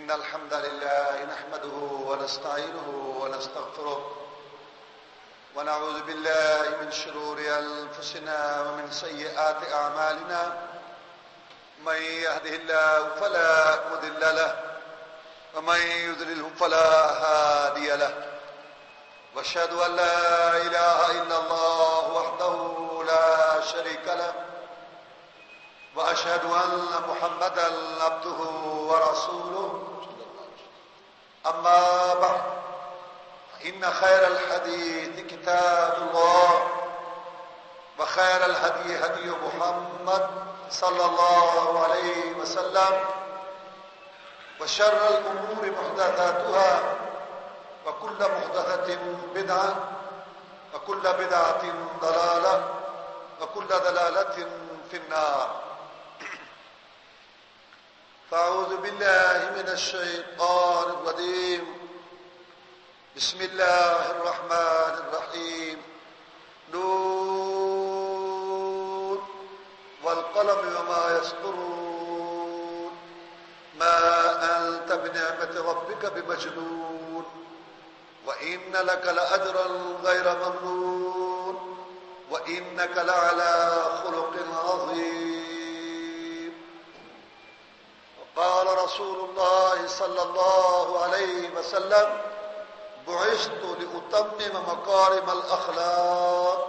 إن الحمد لله نحمده ونستعينه ونستغفره ونعوذ بالله من شرور أنفسنا ومن سيئات أعمالنا من يهده الله فلا مضل له ومن يضلله فلا هادي له وأشهد أن لا إله إلا الله وحده لا شريك له وأشهد أن محمدا عبده ورسوله أما بعد إن خير الحديث كتاب الله وخير الهدي هدي محمد صلى الله عليه وسلم وشر الأمور محدثاتها وكل محدثة بدعة وكل بدعة ضلالة وكل ضلالة في النار. فأعوذ بالله من الشيطان الرجيم. بسم الله الرحمن الرحيم. نون والقلم وما يسطرون ما أنت بنعمة ربك بمجنون وإن لك لأجرا غير ممنون وإنك لعلى خلق عظيم. قال رسول الله صلى الله عليه وسلم بعثت لأتمم مكارم الأخلاق.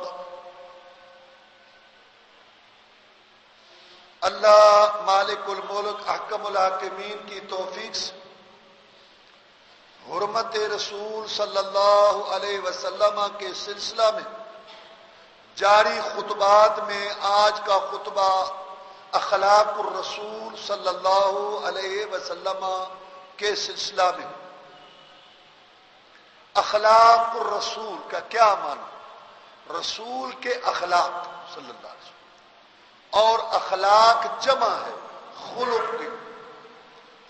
اللہ مالک الملک احکم الحاکمین کی توفیق سے حرمت رسول صلی اللہ علیہ وسلم کے سلسلہ میں جاری خطبات میں آج کا خطبہ اخلاق الرسول صلی اللہ علیہ وسلم کے سلسلہ میں. اخلاق الرسول کا کیا معنی؟ رسول کے اخلاق صلی اللہ علیہ وسلم، اور اخلاق جمع ہے خلق کی.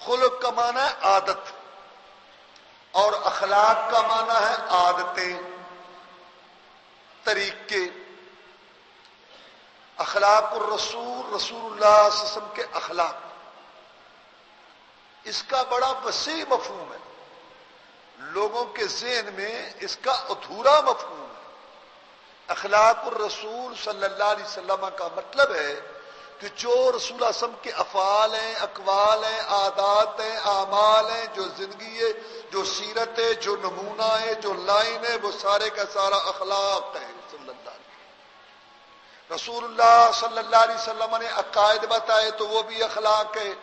خلق کا معنی ہے عادت اور اخلاق کا معنی ہے عادتیں، طریقے. اخلاق الرسول رسول اللہ صلی اللہ علیہ وسلم کے اخلاق، اس کا بڑا وسیع مفہوم ہے. لوگوں کے ذہن میں اس کا ادھورا مفہوم ہے. اخلاق الرسول صلی اللہ علیہ وسلم کا مطلب ہے کہ جو رسول اللہ صلی اللہ علیہ وسلم کے افعال ہیں، اقوال ہیں، عادات ہیں، اعمال ہیں، جو زندگی ہے، جو سیرت ہے، جو نمونہ ہے، جو لائن ہے، وہ سارے کا سارا اخلاق ہے. صلی اللہ علیہ وسلم رسول اللہ صلی اللہ علیہ وسلم نے عقائد بتائے تو وہ بھی اخلاق ہے.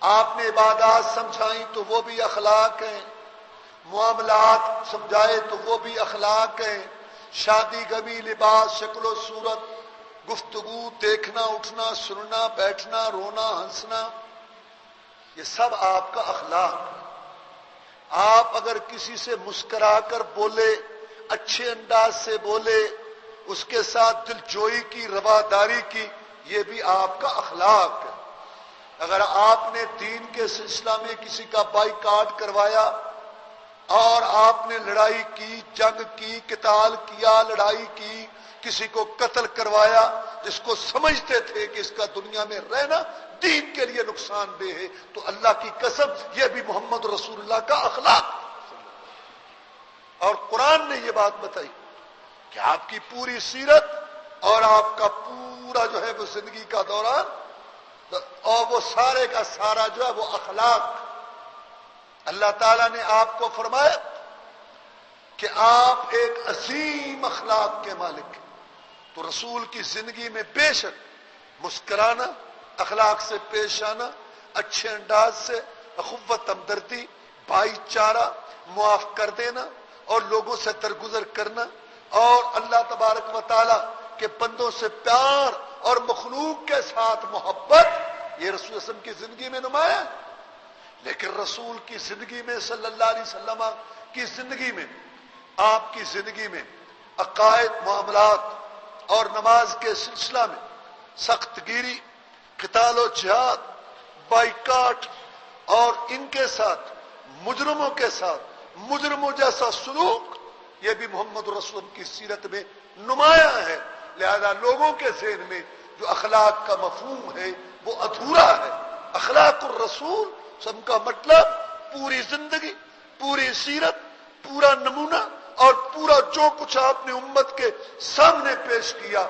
آپ نے عبادات سمجھائیں تو وہ بھی اخلاق ہیں. معاملات سمجھائے تو وہ بھی اخلاق ہیں. شادی گمی، لباس، شکل و صورت، گفتگو، دیکھنا، اٹھنا، سننا، بیٹھنا، رونا، ہنسنا، یہ سب آپ کا اخلاق. آپ اگر کسی سے مسکرا کر بولے، اچھے انداز سے بولے، اس کے ساتھ دل جوئی کی، رواداری کی، یہ بھی آپ کا اخلاق ہے. اگر آپ نے دین کے سلسلہ میں کسی کا بائیکاٹ کروایا اور آپ نے لڑائی کی، جنگ کی، قتال کیا، لڑائی کی، کسی کو قتل کروایا جس کو سمجھتے تھے کہ اس کا دنیا میں رہنا دین کے لیے نقصان دہ ہے، تو اللہ کی قسم یہ بھی محمد رسول اللہ کا اخلاق. اور قرآن نے یہ بات بتائی کہ آپ کی پوری سیرت اور آپ کا پورا جو ہے وہ زندگی کا دوران اور وہ سارے کا سارا جو ہے وہ اخلاق. اللہ تعالیٰ نے آپ کو فرمایا کہ آپ ایک عظیم اخلاق کے مالک ہیں. تو رسول کی زندگی میں بے شک مسکرانا، اخلاق سے پیش آنا، اچھے انداز سے، اخوت، ہمدردی، بھائی چارہ، معاف کر دینا اور لوگوں سے درگزر کرنا اور اللہ تبارک و تعالی کے بندوں سے پیار اور مخلوق کے ساتھ محبت، یہ رسول صلی اللہ علیہ وسلم کی زندگی میں نمایاں. لیکن رسول کی زندگی میں صلی اللہ علیہ وسلم کی زندگی میں، آپ کی زندگی میں عقائد، معاملات اور نماز کے سلسلہ میں سخت گیری، قتال و جہاد، بائیکاٹ اور ان کے ساتھ مجرموں کے ساتھ مجرموں جیسا سلوک، یہ بھی محمد رسول کی سیرت میں نمایاں ہے. لہذا لوگوں کے ذہن میں جو اخلاق کا مفہوم ہے وہ ادھورا ہے. اخلاق الرسول وسلم کا مطلب پوری زندگی، پوری سیرت، پورا نمونہ اور پورا جو کچھ آپ نے امت کے سامنے پیش کیا،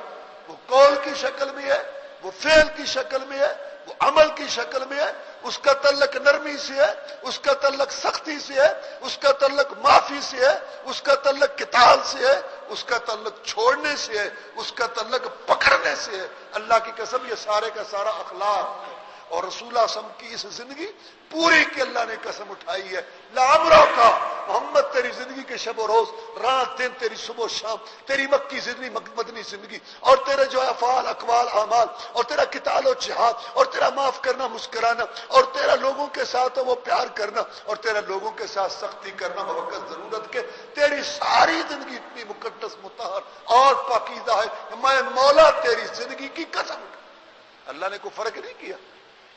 وہ قول کی شکل میں ہے، وہ فعل کی شکل میں ہے، وہ عمل کی شکل میں ہے۔ اس کا تعلق نرمی سے ہے، اس کا تعلق سختی سے ہے، اس کا تعلق معافی سے ہے، اس کا تعلق قتال سے ہے، اس کا تعلق چھوڑنے سے ہے، اس کا تعلق پکڑنے سے ہے۔ اللہ کی قسم یہ سارے کا سارا اخلاق ہے۔ اور رسول اللہ صلی اللہ علیہ وسلم کی اس زندگی پوری کی اللہ نے قسم اٹھائی ہے، لعمرو کا محمد تیری زندگی کے شب و روز، رات دن، تیری صبح و شام، تیری مکی زندگی، مدنی زندگی، اور تیرے جو افعال، اقوال، اعمال، اور تیرا قتال و جہاد، اور تیرا معاف کرنا، مسکرانا، اور تیرا لوگوں کے ساتھ وہ پیار کرنا، اور تیرا لوگوں کے ساتھ سختی کرنا بوقت ضرورت کے، تیری ساری زندگی اتنی مقدس، مطہر اور پاکیزہ ہے، میں مولا تیری زندگی کی قسم۔ اللہ نے کوئی فرق نہیں کیا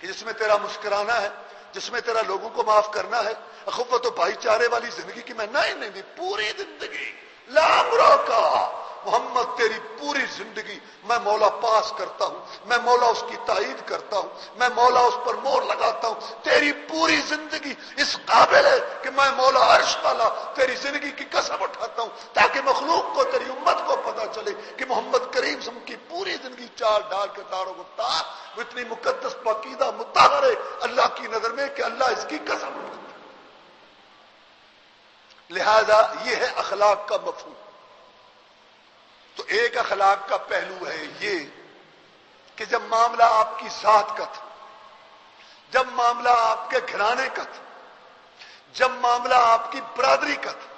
کہ جس میں تیرا مسکرانا ہے، جس میں تیرا لوگوں کو معاف کرنا ہے، اخوت و بھائی چارے والی زندگی کی میں نہیں پوری زندگی لعمرو کا محمد تیری پوری زندگی میں مولا پاس کرتا ہوں، میں مولا اس کی تائید کرتا ہوں، میں مولا اس پر مور لگاتا ہوں۔ تیری پوری زندگی اس قابل ہے کہ میں مولا عرش والا تیری زندگی کی قسم اٹھاتا ہوں، تاکہ مخلوق کو، تیری امت کو پتا چلے کہ محمد کریم صلی اللہ علیہ وسلم کی پوری زندگی چار ڈال کے تاروں کو تار، وہ اتنی مقدس، پاکیزہ، مطہر ہے اللہ کی نظر میں کہ اللہ اس کی قسم اٹھاتا ہے۔ لہذا یہ ہے اخلاق کا مفہوم۔ تو ایک اخلاق کا پہلو ہے یہ کہ جب معاملہ آپ کی ذات کا تھا، جب معاملہ آپ کے گھرانے کا تھا، جب معاملہ آپ کی برادری کا تھا،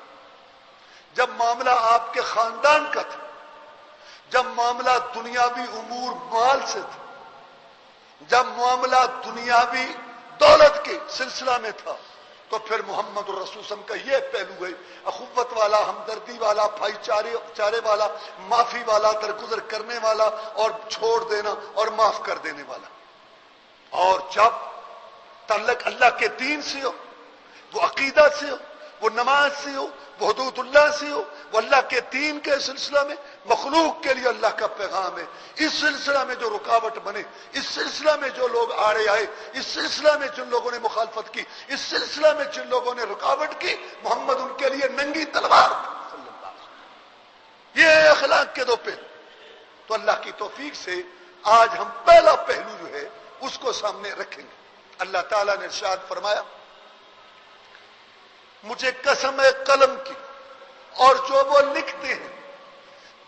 جب معاملہ آپ کے خاندان کا تھا، جب معاملہ دنیاوی امور مال سے تھا، جب معاملہ دنیاوی دولت کے سلسلہ میں تھا، تو پھر محمد الرسول صلی اللہ علیہ وسلم کا یہ پہلو ہے، اخوت والا، ہمدردی والا، بھائی چارے والا، معافی والا، درگزر کرنے والا، اور چھوڑ دینا اور معاف کر دینے والا۔ اور جب تعلق اللہ کے دین سے ہو، وہ عقیدہ سے ہو، وہ نماز سے ہو، وہ حدود اللہ سے ہو، وہ اللہ کے دین کے سلسلہ میں مخلوق کے لیے اللہ کا پیغام ہے۔ اس سلسلہ میں جو رکاوٹ بنے، اس سلسلہ میں جو لوگ آڑے آئے، اس سلسلہ میں جن لوگوں نے مخالفت کی، اس سلسلہ میں جن لوگوں نے رکاوٹ کی، محمد ان کے لیے ننگی تلوار صلی اللہ علیہ وسلم۔ یہ اخلاق کے دو پہلو۔ تو اللہ کی توفیق سے آج ہم پہلا پہلو جو ہے اس کو سامنے رکھیں گے۔ اللہ تعالیٰ نے ارشاد فرمایا، مجھے قسم ہے قلم کی اور جو وہ لکھتے ہیں،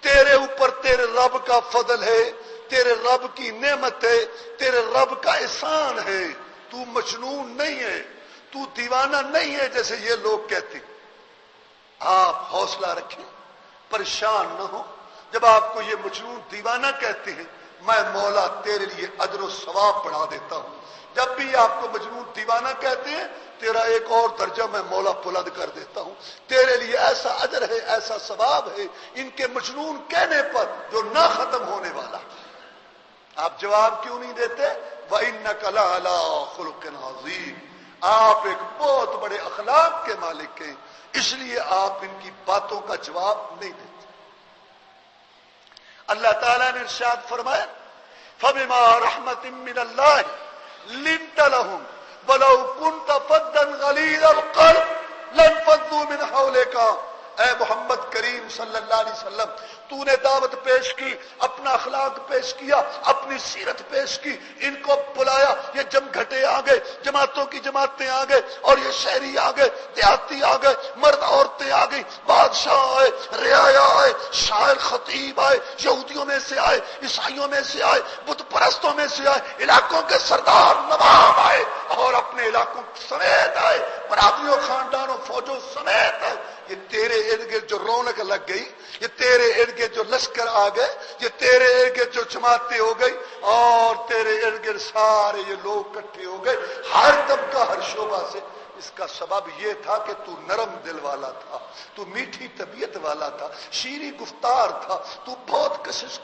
تیرے اوپر تیرے رب کا فضل ہے، تیرے رب کی نعمت ہے، تیرے رب کا احسان ہے۔ تو مجنون نہیں ہے، تو دیوانہ نہیں ہے جیسے یہ لوگ کہتے ہیں۔ آپ حوصلہ رکھیں، پریشان نہ ہو۔ جب آپ کو یہ مجنون دیوانہ کہتے ہیں، میں مولا تیرے لیے اجر و ثواب بڑھا دیتا ہوں۔ جب بھی آپ کو مجنون دیوانہ کہتے ہیں، تیرا ایک اور درجہ میں مولا بلند کر دیتا ہوں، تیرے لیے ایسا اجر ہے، ایسا ثواب ہے ان کے مجنون کہنے پر جو نہ ختم ہونے والا۔ آپ جواب کیوں نہیں دیتے؟ وَإِنَّكَ لَعَلَىٰ خُلُقٍ عَظِيمٍ، آپ ایک بہت بڑے اخلاق کے مالک ہیں، اس لیے آپ ان کی باتوں کا جواب نہیں دیتے۔ اللہ تعالیٰ نے ارشاد فرمایا، فَبِمَا رَحْمَةٍ مِّنَ اللَّهِ لِنتَ لَهُمْ وَلَوْ كُنْتَ فَظًّا غَلِيظَ الْقَلْبِ لَانفَضُّوا مِنْ حَوْلِكَ۔ اے محمد کریم صلی اللہ علیہ وسلم، تو نے دعوت پیش کی، اپنا اخلاق پیش کیا، اپنی سیرت پیش کی، ان کو بلایا، یہ جمگھٹے آ گئے، جماعتوں کی جماعتیں آ گئے، اور یہ شہری آ گئے، دیہاتی آ گئے، مرد عورتیں آ گئی، بادشاہ آئے، رعایا آئے، شاعر خطیب آئے، یہودیوں میں سے آئے، عیسائیوں میں سے آئے، بت پرستوں میں سے آئے، علاقوں کے سردار نواب آئے، اور اپنے علاقوں سمیت آئے، برادریوں، خاندانوں، فوجوں سمیت آئے۔ یہ تیرے ارد گرد جو رونق لگ گئی، یہ تیرے ارد گرد جو لشکر آ گئے، یہ تیرے ارد گرد جو جماعتیں ہو گئی، اور تیرے ارد گرد سارے یہ لوگ اکٹھے ہو گئے، ہر طبقہ، ہر شعبہ سے۔ اس کا سبب یہ تھا کہ تو نرم دل والا تھا، تو میٹھی طبیعت والا تھا، شیریں گفتار تھا، تو بہت کشش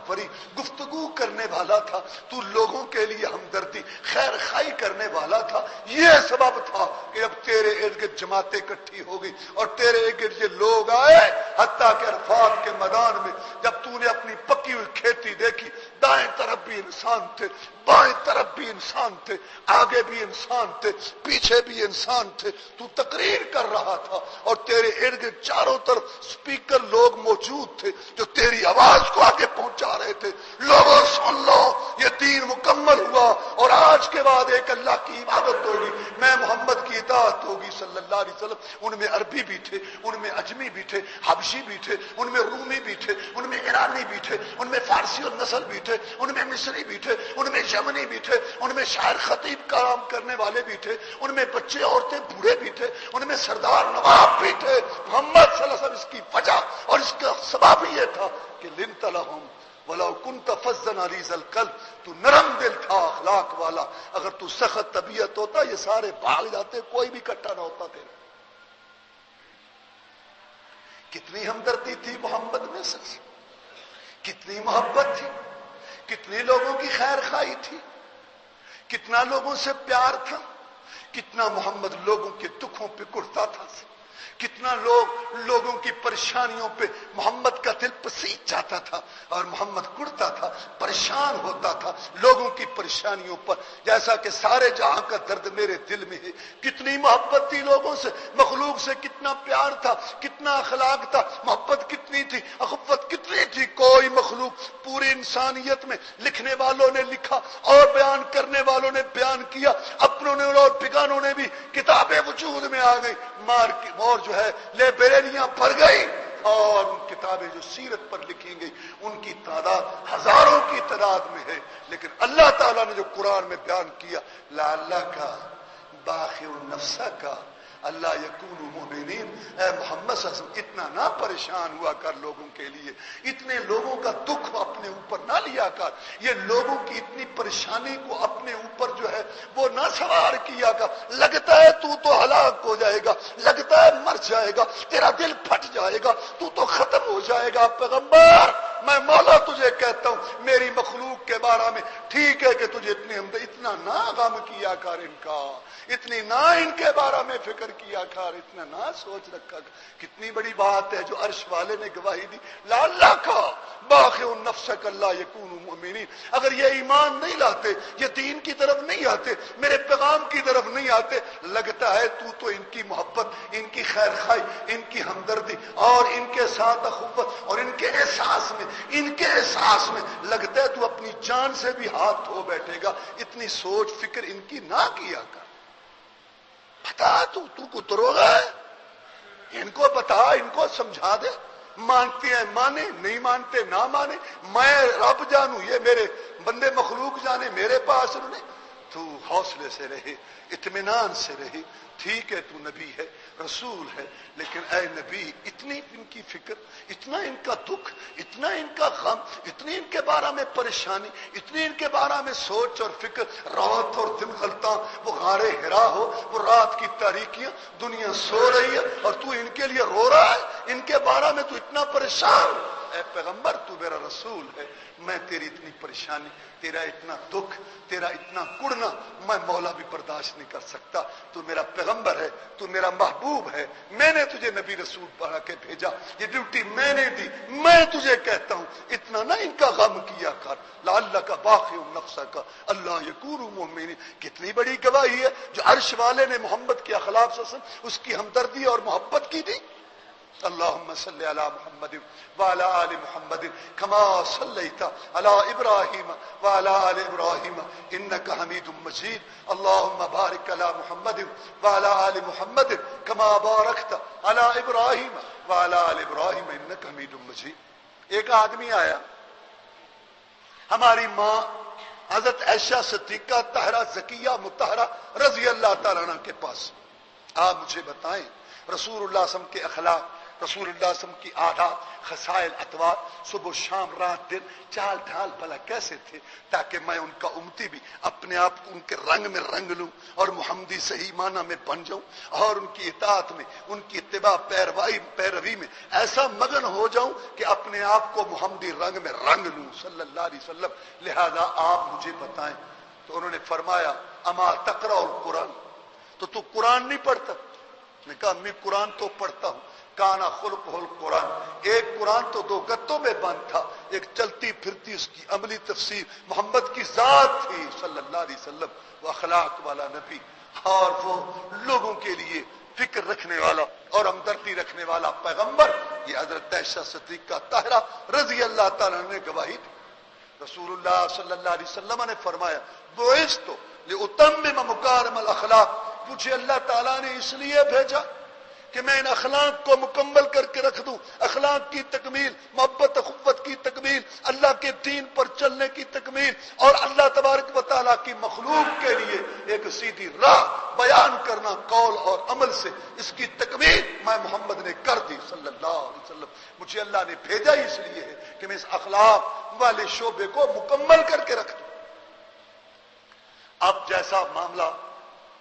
بھری گفتگو کرنے والا تھا، تو لوگوں کے لیے ہمدردی، خیر خائی کرنے والا تھا۔ یہ سبب تھا کہ جب تیرے ارد گرد جماعتیں اکٹھی ہو گئی اور تیرے ارد گرد یہ لوگ آئے، حتیٰ کہ عرفات کے میدان میں جب تو نے اپنی پکی ہوئی کھیتی دیکھی، دائیں طرف بھی انسان تھے، بائیں طرف بھی انسان تھے، آگے بھی انسان تھے، پیچھے بھی انسان تھے، تو تقریر کر رہا تھا اور تیرے ارد گرد چاروں طرف سپیکر لوگ موجود تھے جو تیری آواز کو آگے پہنچا رہے تھے۔ لوگوں سن لو، یہ دین مکمل ہوا اور آج کے بعد ایک اللہ کی عبادت ہوگی، میں محمد کی اطاعت ہوگی صلی اللہ علیہ وسلم۔ ان میں عربی بھی تھے، ان میں اجمی بھی تھے، حبشی بھی تھے، ان میں رومی بھی تھے، ان میں ایرانی بھی تھے، ان میں فارسی اور نسل بھی تھے، ان میں مصری بھی تھے، ان میں یمنی بھی تھے، ان میں شاعر خطیب کلام کرنے والے بھی تھے، ان میں بچے عورتیں بوڑھے بھی تھے، ان میں سردار نواب بھی تھے۔ محمد صلی اللہ علیہ وسلم اس کی وجہ اور اس کا سبب یہ تھا کہ لنت لہم ولو کنت فظا غلیظ القلب، تو نرم دل تھا، اخلاق والا۔ اگر تو سخت طبیعت ہوتا یہ سارے بھاگ جاتے، کوئی بھی اکٹھا نہ ہوتا تیرا۔ کتنی ہمدردی تھی محمد میں سے، کتنی محبت تھی، کتنے لوگوں کی خیر خواہی تھی، کتنا لوگوں سے پیار تھا، کتنا محمد لوگوں کے دکھوں پہ کڑتا تھا، کتنا لوگوں کی پریشانیوں پہ محمد کا دل پسیج جاتا تھا اور محمد کڑتا تھا، پریشان ہوتا تھا لوگوں کی پریشانیوں پر، جیسا کہ سارے جہاں کا درد میرے دل میں ہے۔ کتنی محبت تھی لوگوں سے، مخلوق سے کتنا پیار تھا، کتنا اخلاق تھا، محبت کتنی تھی، اخوت کتنی تھی۔ کوئی مخلوق پوری انسانیت میں لکھنے والوں نے لکھا اور بیان کرنے والوں نے بیان کیا، اپنوں نے اور بگانوں نے بھی کتابیں وجود میں آ گئی، اور جو ہے لائبریریاں بھر گئی، اور ان کتابیں جو سیرت پر لکھی گئی ان کی تعداد ہزاروں کی تعداد میں ہے۔ لیکن اللہ تعالیٰ نے جو قرآن میں بیان کیا، لعلک باخع نفسک اللہ یکون مؤمنین، اے محمد صلی اللہ علیہ وسلم اتنا نہ پریشان ہوا کر لوگوں کے لیے، اتنے لوگوں کا دکھ اپنے اوپر نہ لیا کر، یہ لوگوں کی اتنی پریشانی کو اپنے اوپر جو ہے وہ نہ سوار کیا کر۔ لگتا ہے تو ہلاک ہو جائے گا، لگتا ہے مر جائے گا، تیرا دل پھٹ جائے گا، تو ختم ہو جائے گا۔ پیغمبر میں مولا تجھے کہتا ہوں میری مخلوق کے بارے میں، ٹھیک ہے کہ تجھے اتنا نہ غم کیا کر، ان کا اتنی نہ ان کے بارے میں فکر کیا کر، اتنا نہ سوچ رکھا کر۔ کتنی بڑی بات ہے جو عرش والے نے گواہی دی، لعلک باخع نفسک اللہ یکون مؤمنین۔ اگر یہ ایمان نہیں لاتے، یہ دین کی طرف نہیں آتے، میرے پیغام کی طرف نہیں آتے، لگتا ہے تو ان کی محبت، ان کی خیر خواہی، ان کی ہمدردی اور ان کے ساتھ اخوت اور ان کے احساس میں لگتا ہے تو اپنی جان سے بھی ہاتھ دھو بیٹھے گا۔ اتنی سوچ فکر ان کی نہ کیا کر۔ بتا تو کو دروغہ ہے، ان کو بتا، ان کو سمجھا دے، مانتے ہیں مانے، نہیں مانتے نہ مانے، میں رب جانوں، یہ میرے بندے مخلوق جانے، میرے پاس انہیں۔ تو حوصلے سے رہے، اطمینان سے رہے۔ ٹھیک ہے تو نبی ہے، رسول ہے، لیکن اے نبی اتنی ان کی فکر، اتنا ان کا دکھ، اتنا ان کا غم، اتنی ان کے بارے میں پریشانی، اتنی ان کے بارے میں سوچ اور فکر، رات اور دن غلطاں، وہ غار حرا ہو، وہ رات کی تاریکیاں، دنیا سو رہی ہے اور تو ان کے لیے رو رہا ہے، ان کے بارے میں تو اتنا پریشان۔ اے پیغمبر تو میرا رسول ہے، میں تیری اتنی پریشانی، تیرا اتنا دکھ، تیرا اتنا کڑنا میں مولا بھی برداشت نہیں کر سکتا۔ تو میرا پیغمبر ہے، تو میرا محبوب ہے، میں نے تجھے نبی رسول بنا کے بھیجا، یہ ڈیوٹی میں نے دی، میں تجھے کہتا ہوں اتنا نہ ان کا غم کیا کر۔ لعلک باخع نفسک اللہ یکون مؤمنین۔ کتنی بڑی گواہی ہے جو عرش والے نے محمد کے اخلاق سے اس کی ہمدردی اور محبت کی دی۔ اللهم صل على محمد وعلى آل محمد كما صليت على إبراهيم وعلى آل إبراهيم إنك حميد مجيد اللهم بارك على محمد وعلى آل محمد كما باركت على إبراهيم وعلى آل إبراهيم إنك حميد مجيد۔ ایک آدمی آیا ہماری ماں حضرت عائشہ صدیقہ طاہرہ زکیہ مطہرہ رضی اللہ تعالیٰ عنہ کے پاس، آپ مجھے بتائیں رسول اللہ صلی اللہ علیہ وسلم کے اخلاق، رسول اللہ صلی اللہ علیہ وسلم کی عادات، خصائل، اطوار، صبح و شام رات دن، چال ڈھال بھلا کیسے تھے، تاکہ میں ان کا امتی بھی اپنے آپ کو ان کے رنگ میں رنگ لوں اور محمدی صحیح معنی میں بن جاؤں اور ان کی اطاعت میں، ان کی اتباع پیروی میں ایسا مگن ہو جاؤں کہ اپنے آپ کو محمدی رنگ میں رنگ لوں صلی اللہ علیہ وسلم۔ لہذا آپ مجھے بتائیں۔ تو انہوں نے فرمایا اما تقرأ القرآن، تو قرآن نہیں پڑھتا؟ میں کہا میں قرآن تو پڑھتا ہوں، کانا خلق القرآن، ایک قرآن تو دو گتوں میں بند تھا، ایک چلتی پھرتی اس کی عملی تفسیر محمد کی ذات تھی صلی اللہ علیہ وسلم، وہ اخلاق والا نبی اور وہ لوگوں کے لیے فکر رکھنے والا اور ہمدردی رکھنے والا پیغمبر، یہ حضرت عائشہ صدیقہ طاہرہ رضی اللہ تعالیٰ نے گواہی دی۔ رسول اللہ صلی اللہ علیہ وسلم نے فرمایا بعثت لأتمم مکارم الاخلاق، مجھے اللہ تعالیٰ نے اس لیے بھیجا کہ میں ان اخلاق کو مکمل کر کے رکھ دوں، اخلاق کی تکمیل، محبت اخوت کی تکمیل، اللہ کے دین پر چلنے کی تکمیل، اور اللہ تبارک و تعالیٰ کی مخلوق کے لیے ایک سیدھی راہ بیان کرنا قول اور عمل سے، اس کی تکمیل میں محمد نے کر دی صلی اللہ علیہ وسلم۔ مجھے اللہ نے بھیجا اس لیے ہے کہ میں اس اخلاق والے شعبے کو مکمل کر کے رکھ دوں۔ اب جیسا معاملہ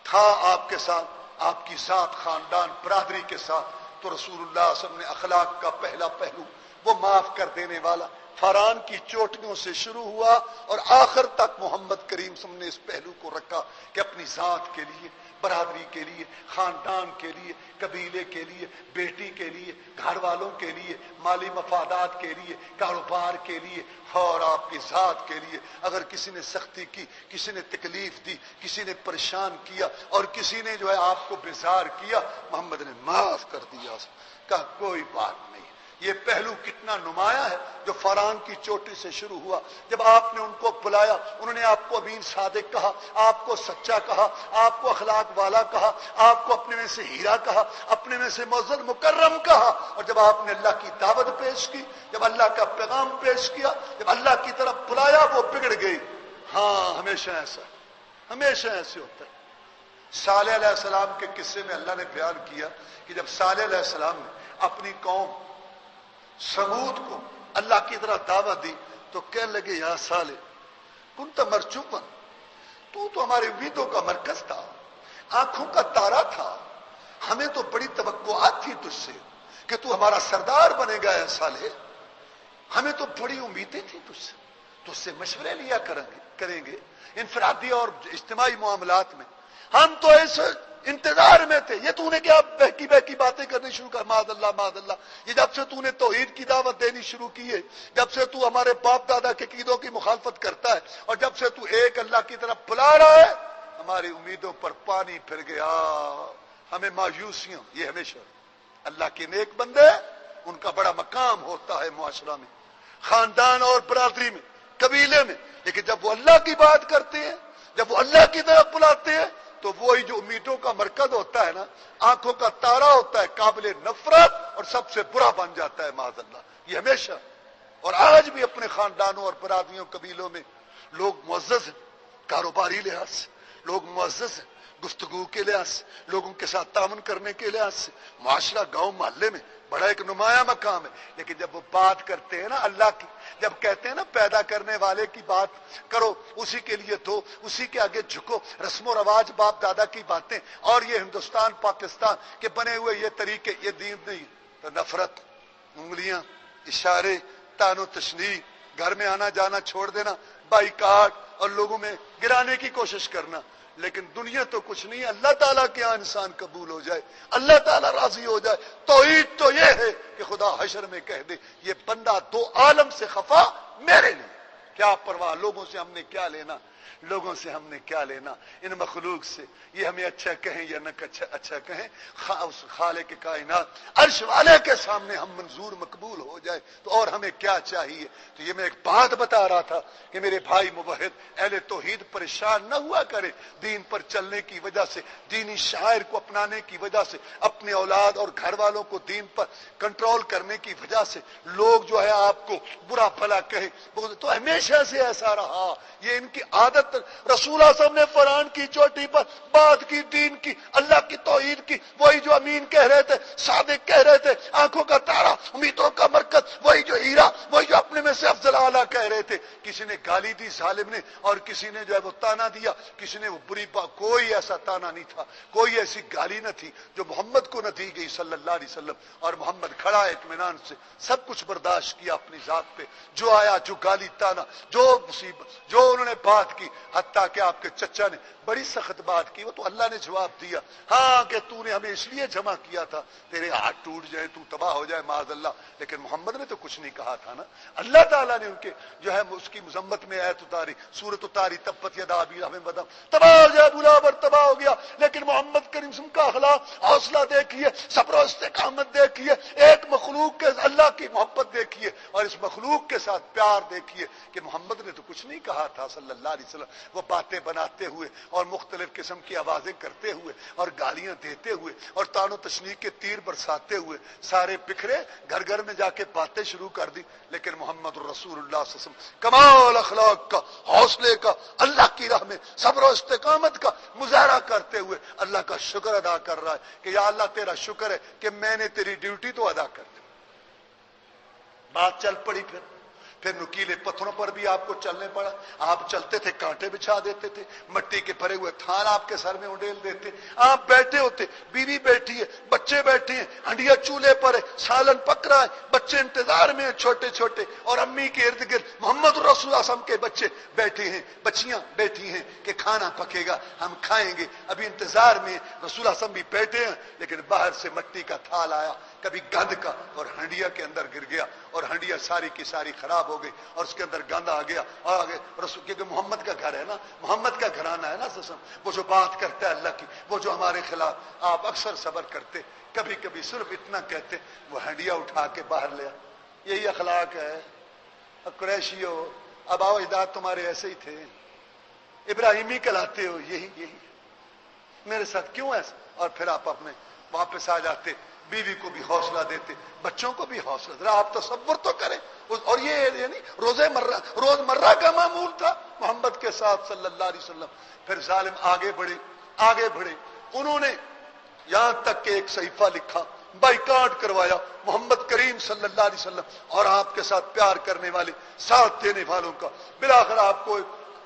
تھا آپ کے ساتھ، آپ کی ساتھ خاندان برادری کے ساتھ، تو رسول اللہ صلی اللہ علیہ وسلم نے اخلاق کا پہلا پہلو وہ معاف کر دینے والا فران کی چوٹیوں سے شروع ہوا اور آخر تک محمد کریم صلی اللہ علیہ وسلم نے اس پہلو کو رکھا کہ اپنی ذات کے لیے، برادری کے لیے، خاندان کے لیے، قبیلے کے لیے، بیٹی کے لیے، گھر والوں کے لیے، مالی مفادات کے لیے، کاروبار کے لیے اور آپ کی ذات کے لیے اگر کسی نے سختی کی، کسی نے تکلیف دی، کسی نے پریشان کیا اور کسی نے جو ہے آپ کو بیزار کیا، محمد نے معاف کر دیا، کہا کوئی بات نہیں۔ یہ پہلو کتنا نمایاں ہے جو فران کی چوٹی سے شروع ہوا۔ جب آپ نے ان کو بلایا، انہوں نے آپ کو امین صادق کہا، آپ کو سچا کہا، آپ کو اخلاق والا کہا، آپ کو اپنے میں سے ہیرا کہا، اپنے میں سے معزز مکرم کہا، اور جب آپ نے اللہ کی دعوت پیش کی، جب اللہ کا پیغام پیش کیا، جب اللہ کی طرف بلایا، وہ بگڑ گئی۔ ہاں ہمیشہ ایسا، ہمیشہ ایسے ہوتا ہے۔ صالح علیہ السلام کے قصے میں اللہ نے بیان کیا کہ جب صالح علیہ السلام نے اپنی قوم سمود کو اللہ کی طرف دعوت دی تو کہنے لگے یا صالح کنت مرجوا، تو ہماری امیدوں کا مرکز تھا، آنکھوں کا تارا تھا، ہمیں تو بڑی توقعات تھی تجھ سے کہ تو ہمارا سردار بنے گا یا صالح، ہمیں تو بڑی امیدیں تھیں تجھ سے مشورے لیا کریں گے انفرادی اور اجتماعی معاملات میں، ہم تو ایسے انتظار میں تھے۔ یہ تو نے کیا بہکی بہکی باتیں کرنی شروع کر، معاذ اللہ معاذ اللہ، یہ جب سے تو نے توحید کی دعوت دینی شروع کی ہے، جب سے تو ہمارے باپ دادا کے عقیدوں کی مخالفت کرتا ہے، اور جب سے تو ایک اللہ کی طرف بلا رہا ہے، ہماری امیدوں پر پانی پھر گیا، ہمیں مایوسیاں۔ یہ ہمیشہ اللہ کے نیک بندے، ان کا بڑا مقام ہوتا ہے معاشرہ میں، خاندان اور برادری میں، قبیلے میں، لیکن جب وہ اللہ کی بات کرتے ہیں، جب وہ اللہ کی طرف بلاتے ہیں، تو وہی جو امیدوں کا مرکز ہوتا ہے نا، آنکھوں کا تارا ہوتا ہے، قابل نفرت اور سب سے برا بن جاتا ہے معاذ اللہ۔ یہ ہمیشہ اور آج بھی اپنے خاندانوں اور برادریوں قبیلوں میں لوگ معزز ہیں، کاروباری لحاظ سے لوگ معزز ہیں، گفتگو کے لحاظ سے، لوگوں کے ساتھ تعاون کرنے کے لحاظ سے، معاشرہ گاؤں محلے میں بڑا ایک نمایاں مقام ہے، لیکن جب وہ بات کرتے ہیں نا اللہ کی، جب کہتے ہیں نا پیدا کرنے والے کی بات کرو، اسی کے لیے دو، اسی کے آگے جھکو، رسم و رواج باپ دادا کی باتیں اور یہ ہندوستان پاکستان کے بنے ہوئے یہ طریقے، یہ دین نہیں، تو نفرت، انگلیاں، اشارے، تان و تشنیع، گھر میں آنا جانا چھوڑ دینا، بائیکاٹ اور لوگوں میں گرانے کی کوشش کرنا۔ لیکن دنیا تو کچھ نہیں ہے، اللہ تعالیٰ کے یہاں انسان قبول ہو جائے، اللہ تعالیٰ راضی ہو جائے۔ توحید تو یہ ہے کہ خدا حشر میں کہہ دے یہ بندہ دو عالم سے خفا میرے لیے، کیا پرواہ، لوگوں سے ہم نے کیا لینا، لوگوں سے ہم نے کیا لینا، ان مخلوق سے، یہ ہمیں اچھا کہیں یا نہ اچھا کہیں، اس خالق کائنات عرش والے کے سامنے ہم منظور مقبول ہو جائے تو اور ہمیں کیا چاہیے۔ تو یہ میں ایک بات بتا رہا تھا کہ میرے بھائی موحد اہل توحید پریشان نہ ہوا کرے دین پر چلنے کی وجہ سے، دینی شاعر کو اپنانے کی وجہ سے، اپنے اولاد اور گھر والوں کو دین پر کنٹرول کرنے کی وجہ سے لوگ جو ہے آپ کو برا بھلا کہے، تو ہمیشہ سے ایسا رہا، یہ ان کی عادت۔ رسول اللہ صلی اللہ علیہ وسلم نے قرآن کی چوٹی پر بات کی، دین کی، اللہ کی توحید کی، وہی جو امین کہہ رہے تھے، صادق کہہ رہے تھے، آنکھوں کا تارا، امیدوں کا مرکز، وہی جو ہیرا، وہی جو اپنے میں سے افضل اعلیٰ کہہ رہے تھے۔ کسی نے گالی دی ظالم نے، اور کسی نے جو ہے وہ تانا دیا، کسی نے وہ بری بات، کوئی ایسا تانا نہیں تھا، کوئی ایسی گالی نہ تھی جو محمد کو نہ دی گئی صلی اللہ علیہ وسلم، اور محمد کھڑا اطمینان سے سب کچھ برداشت کیا اپنی ذات پہ، جو آیا، جو گالی تانا، جو مصیبت، جو انہوں نے بات کی، کی، حتیٰ کہ آپ کے چچا نے بڑی سخت بات کی، وہ تو اللہ نے جواب دیا ہاں کہ تو نے ہمیں اس لیے جمع کیا تھا تیرے ہاتھ ٹوٹ جائے، تو تباہ ہو جائے معاذ اللہ، لیکن محمد نے تو کچھ نہیں کہا تھا نا۔ اللہ تعالیٰ نے ان کے جو ہے اس کی مذمت میں آیت اتاری، سورت اتاری، تبت یدا ابی لہب وتب، تباہ ہو جائے ابو لہب، تباہ ہو گیا، لیکن محمد کریم صلی اللہ علیہ وسلم کا اخلاق، حوصلہ دیکھیے، صبر و استقامت دیکھیے، ایک مخلوق کے اللہ کی محبت دیکھیے اور اس مخلوق کے ساتھ پیار دیکھیے کہ محمد نے تو کچھ نہیں کہا تھا صلی اللہ علیہ وسلم۔ وہ باتیں بناتے ہوئے اور مختلف قسم کی آوازیں کرتے ہوئے اور گالیاں دیتے ہوئے اور تان و تشنیع کے تیر برساتے ہوئے سارے بکھرے، گھر گھر میں جا کے باتیں شروع کر دی، لیکن محمد رسول اللہ صلی اللہ علیہ وسلم کمال اخلاق کا، حوصلے کا، اللہ کی راہ میں صبر و استقامت کا مظاہرہ کرتے ہوئے اللہ کا شکر ادا کر رہا ہے کہ یا اللہ تیرا شکر ہے کہ میں نے تیری ڈیوٹی تو ادا کر دی۔ بات چل پڑی، پھر نکیلے پتھروں پر بھی آپ کو چلنے پڑا، آپ چلتے تھے کانٹے بچھا دیتے تھے، مٹی کے بھرے ہوئے تھان آپ کے سر میں انڈیل دیتے، آپ بیٹھے ہوتے، بیوی بیٹھی ہے، بچے بیٹھے ہیں، ہنڈیا چولہے پر ہے، سالن پک رہا ہے، بچے انتظار میں ہیں چھوٹے چھوٹے، اور امی کے ارد گرد محمد رسول اللہ صلی اللہ علیہ وسلم کے بچے بیٹھے ہیں، بچیاں بیٹھی ہیں کہ کھانا پکے گا، ہم کھائیں گے، ابھی انتظار میں رسول اللہ صلی اللہ علیہ وسلم بھی بیٹھے ہیں، لیکن باہر سے مٹی کا تھال آیا، کبھی گند کا، اور ہنڈیا کے اندر گر گیا، اور ہنڈیا ساری کی ساری خراب ہو گئی، اور اس کے اندر گند آ گیا، اور آگے رسول، کیونکہ محمد کا گھر ہے نا، محمد کا گھرانہ ہے نا سسم، وہ جو بات کرتا ہے اللہ کی، وہ جو ہمارے خلاف، آپ اکثر صبر کرتے، کبھی کبھی صرف اتنا کہتے، وہ ہنڈیا اٹھا کے باہر لیا۔ یہی اخلاق ہے۔ قریشیو، اب آؤ اجداد تمہارے ایسے ہی تھے، ابراہیمی کہلاتے ہو، یہی میرے ساتھ کیوں ایسا؟ اور پھر آپ اپنے واپس آ جاتے، بیوی کو بھی حوصلہ دیتے، بچوں کو بھی حوصلہ، ذرا آپ تصور تو کریں۔ اور یہ یعنی روز مرہ کا معمول تھا محمد کے ساتھ صلی اللہ علیہ وسلم۔ پھر ظالم آگے بڑھے، انہوں نے یہاں تک کہ ایک صحیفہ لکھا، بائیکاٹ کروایا محمد کریم صلی اللہ علیہ وسلم اور آپ کے ساتھ پیار کرنے والے، ساتھ دینے والوں کا۔ بالآخر آپ کو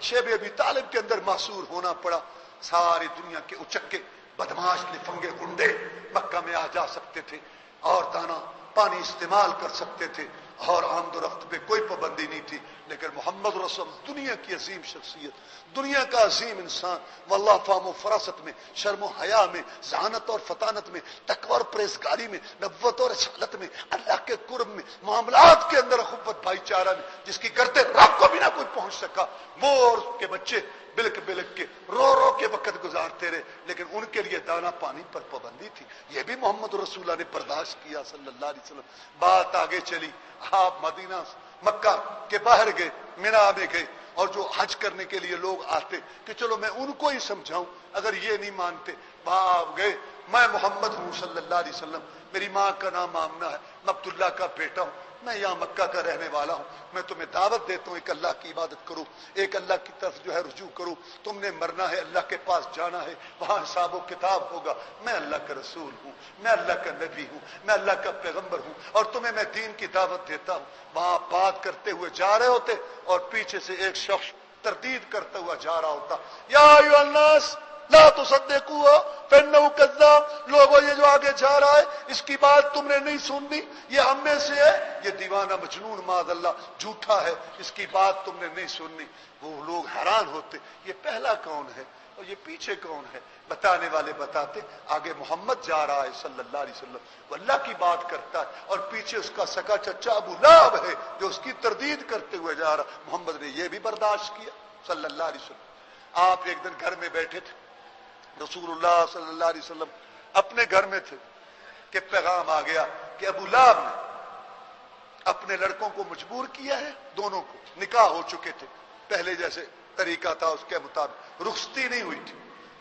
شیب ابی طالب کے اندر محصور ہونا پڑا۔ ساری دنیا کے اچکے بدماش لفنگے گنڈے مکہ میں آ جا سکتے تھے، اور دانا پانی استعمال کر سکتے تھے، اور آمد و رفت پہ کوئی پابندی نہیں تھی، لیکن محمد رسول دنیا کی عظیم شخصیت، دنیا کا عظیم انسان، واللہ فہم و فراست میں، شرم و حیا میں، ذہانت اور فطانت میں، تقوی اور پرہیزگاری میں، نبوت اور رسالت میں، اللہ کے قرب میں، معاملات کے اندر اخوت بھائی چارہ میں، جس کی کرتے رب کو بھی نہ کوئی پہنچ سکا، وہ اور اس کے بچے بلک کے رو کے وقت گزارتے رہے، لیکن ان کے لیے دانا پانی پر پابندی تھی۔ یہ بھی محمد رسول اللہ نے برداشت کیا صلی اللہ علیہ وسلم۔ بات آگے چلی، آپ مدینہ مکہ کے باہر گئے، مینا میں گئے، اور جو حج کرنے کے لیے لوگ آتے کہ چلو میں ان کو ہی سمجھاؤں، اگر یہ نہیں مانتے، آپ گئے، میں محمد ہوں صلی اللہ علیہ وسلم، میری ماں کا نام آمنہ ہے، میں عبداللہ کا بیٹا ہوں، میں یہاں مکہ کا رہنے والا ہوں، میں تمہیں دعوت دیتا ہوں ایک اللہ کی عبادت کرو، ایک اللہ کی طرف جو ہے رجوع کرو، تم نے مرنا ہے، اللہ کے پاس جانا ہے، وہاں حساب و کتاب ہوگا، میں اللہ کا رسول ہوں، میں اللہ کا نبی ہوں، میں اللہ کا پیغمبر ہوں، اور تمہیں میں دین کی دعوت دیتا ہوں۔ وہاں بات کرتے ہوئے جا رہے ہوتے، اور پیچھے سے ایک شخص تردید کرتا ہوا جا رہا ہوتا، یا ایھا الناس لا تصدقوه فانه كذاب، لوگوں یہ جو آگے جا رہا ہے اس کی بات تم نے نہیں سننی، یہ ہم میں سے ہے، یہ دیوانہ مجنون معاذ اللہ جھوٹا ہے، اس کی بات تم نے نہیں سننی۔ وہ لوگ حیران ہوتے، یہ پہلا کون ہے اور یہ پیچھے کون ہے؟ بتانے والے بتاتے، آگے محمد جا رہا ہے صلی اللہ علیہ وسلم، وہ اللہ کی بات کرتا ہے، اور پیچھے اس کا سگا چچا ابو لہب ہے جو اس کی تردید کرتے ہوئے جا رہا۔ محمد نے یہ بھی برداشت کیا صلی اللہ علیہ وسلم۔ آپ ایک دن گھر میں بیٹھے تھے، رسول اللہ صلی اللہ علیہ وسلم اپنے گھر میں تھے کہ پیغام آ گیا کہ ابو لہب نے اپنے لڑکوں کو مجبور کیا ہے، دونوں کو نکاح ہو چکے تھے، پہلے جیسے طریقہ تھا اس کے مطابق رخصتی نہیں ہوئی تھی،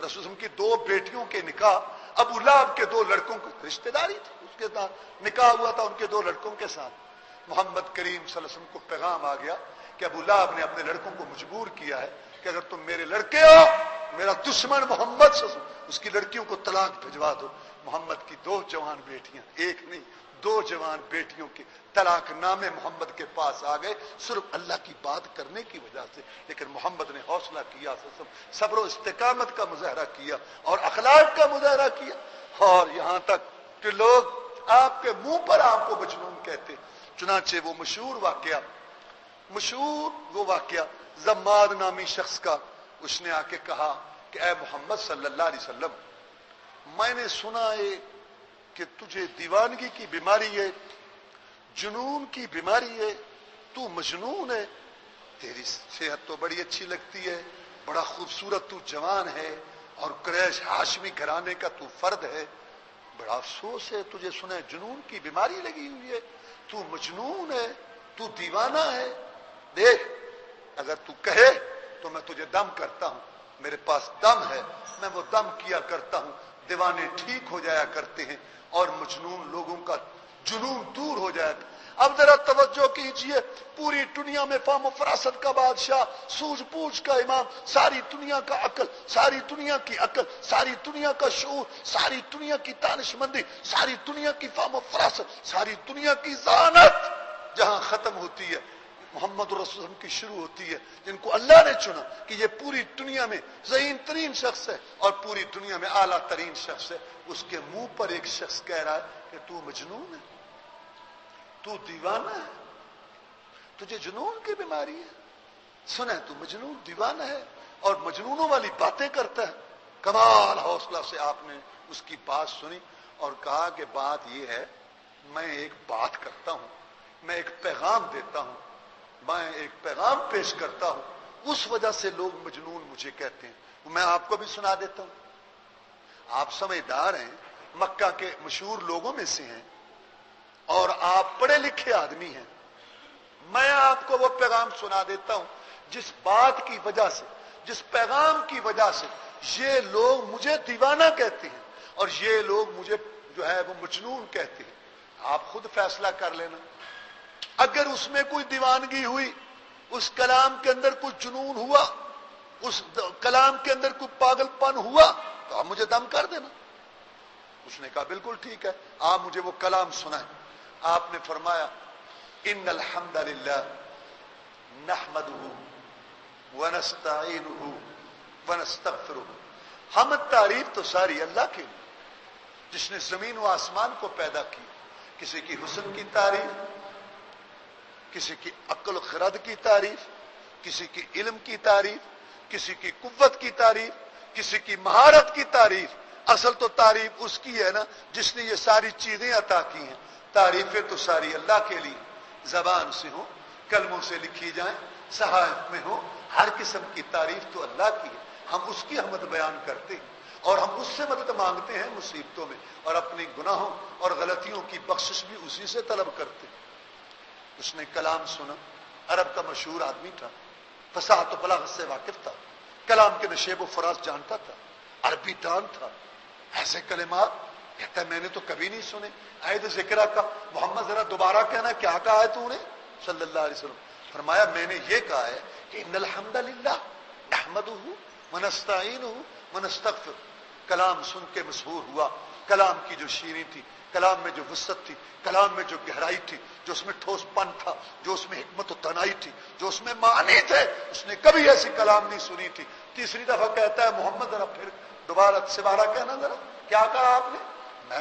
رسول اللہ کی دو بیٹیوں کے نکاح، ابو لہب کے دو لڑکوں کو رشتہ داری تھی، اس کے ساتھ نکاح ہوا تھا ان کے دو لڑکوں کے ساتھ۔ محمد کریم صلی اللہ علیہ وسلم کو پیغام آ گیا کہ ابو لہب نے اپنے لڑکوں کو مجبور کیا ہے کہ اگر تم میرے لڑکے ہو، میرا دشمن محمد صلی اللہ علیہ وسلم، اس کی لڑکیوں کو طلاق بھجوا دو۔ محمد کی دو جوان بیٹیاں، ایک نہیں دو جوان بیٹیوں کے طلاق نامے محمد کے پاس آ گئے، صرف اللہ کی بات کرنے کی وجہ سے، لیکن محمد نے حوصلہ کیا، صبر و استقامت کا مظاہرہ کیا اور اخلاق کا مظاہرہ کیا، اور یہاں تک کہ لوگ آپ کے منہ پر آپ کو مجنون کہتے۔ چنانچہ وہ مشہور واقعہ مشہور وہ واقعہ زماد نامی شخص کا، اس نے آ کے کہا کہ اے محمد صلی اللہ علیہ وسلم، میں نے سنا ہے کہ تجھے دیوانگی کی بیماری ہے، جنون کی بیماری ہے، تو مجنون ہے، تیری صحت تو بڑی اچھی لگتی ہے، بڑا خوبصورت تو جوان ہے، اور قریش ہاشمی گھرانے کا تو فرد ہے، بڑا افسوس ہے تجھے سنا ہے جنون کی بیماری لگی ہوئی ہے، تو مجنون ہے، تو دیوانہ ہے۔ دیکھ، اگر تو کہے تو میں تجھے دم کرتا ہوں، میرے پاس دم ہے، میں وہ دم کیا کرتا ہوں، دیوانے ٹھیک ہو جایا کرتے ہیں اور مجنون لوگوں کا جنون دور ہو جایا کرتا۔ اب ذرا توجہ کیجئے، پوری دنیا میں فہم و فراست کا بادشاہ، سوجھ بوجھ کا امام، ساری دنیا کا عقل، ساری دنیا کی عقل، ساری دنیا کا شعور، ساری دنیا کی دانش مندی، ساری دنیا کی فہم و فراست، ساری دنیا کی ذہانت جہاں ختم ہوتی ہے محمد رسول اللہ کی شروع ہوتی ہے، جن کو اللہ نے چنا کہ یہ پوری دنیا میں ذہین ترین شخص ہے اور پوری دنیا میں اعلیٰ ترین شخص ہے، اس کے منہ پر ایک شخص کہہ رہا ہے کہ تو مجنون ہے، تو دیوانہ ہے، تجھے جنون کی بیماری ہے، سنا ہے تو مجنون دیوانہ ہے اور مجنونوں والی باتیں کرتا ہے۔ کمال حوصلہ سے آپ نے اس کی بات سنی اور کہا کہ بات یہ ہے، میں ایک بات کرتا ہوں، میں ایک پیغام دیتا ہوں، میں ایک پیغام پیش کرتا ہوں، اس وجہ سے لوگ مجنون مجھے کہتے ہیں، میں آپ کو بھی سنا دیتا ہوں۔ آپ سمجھدار ہیں، مکہ کے مشہور لوگوں میں سے ہیں اور آپ پڑھے لکھے آدمی ہیں، میں آپ کو وہ پیغام سنا دیتا ہوں جس بات کی وجہ سے، جس پیغام کی وجہ سے یہ لوگ مجھے دیوانہ کہتے ہیں اور یہ لوگ مجھے جو ہے وہ مجنون کہتے ہیں۔ آپ خود فیصلہ کر لینا، اگر اس میں کوئی دیوانگی ہوئی، اس کلام کے اندر کوئی جنون ہوا، اس کلام کے اندر کوئی پاگل پن ہوا تو آپ مجھے دم کر دینا۔ اس نے کہا بالکل ٹھیک ہے، آپ مجھے وہ کلام سنائیں۔ آپ نے فرمایا ان الحمد للہ نحمدہ ونستعینہ ونستغفرہ، ہم تعریف تو ساری اللہ کی، جس نے زمین و آسمان کو پیدا کیا۔ کسی کی حسن کی تعریف، کسی کی عقل و خرد کی تعریف، کسی کی علم کی تعریف، کسی کی قوت کی تعریف، کسی کی مہارت کی تعریف۔ اصل تو تعریف اس کی ہے نا جس نے یہ ساری چیزیں عطا کی ہیں۔ تعریفیں تو ساری اللہ کے لیے، زبان سے ہوں، کلموں سے لکھی جائیں، صحائف میں ہوں، ہر قسم کی تعریف تو اللہ کی ہے۔ ہم اس کی حمد بیان کرتے ہیں اور ہم اس سے مدد مانگتے ہیں مصیبتوں میں، اور اپنی گناہوں اور غلطیوں کی بخشش بھی اسی سے طلب کرتے ہیں۔ اس نے کلام سنا، عرب کا مشہور آدمی تھا، فصاحت و بلاغت سے واقف تھا، کلام کے نشیب و فراز جانتا تھا، عربی دان تھا۔ ایسے کلمات کہتا ہے میں نے تو کبھی نہیں سنے۔ عید ذکرہ کا محمد ذرا دوبارہ کہنا، کیا کہا ہے تو نے صلی اللہ علیہ وسلم؟ فرمایا میں نے یہ کہا ہے کہ ان الحمد للہ نحمدہ ونستعینہ ونستغفر۔ کلام سن کے مسحور ہوا، کلام کی جو شیریں تھی، کلام میں جو وسعت تھی، کلام میں جو گہرائی تھی، جو اس میں ٹھوس پن تھا، جو اس میں حکمت و تنائی تھی، جو اس میں معانی تھے، اس نے کبھی ایسی کلام نہیں سنی تھی۔ تیسری دفعہ کہتا ہے محمد ذرا پھر دوبارہ کہنا، ذرا کیا کہا آپ نے؟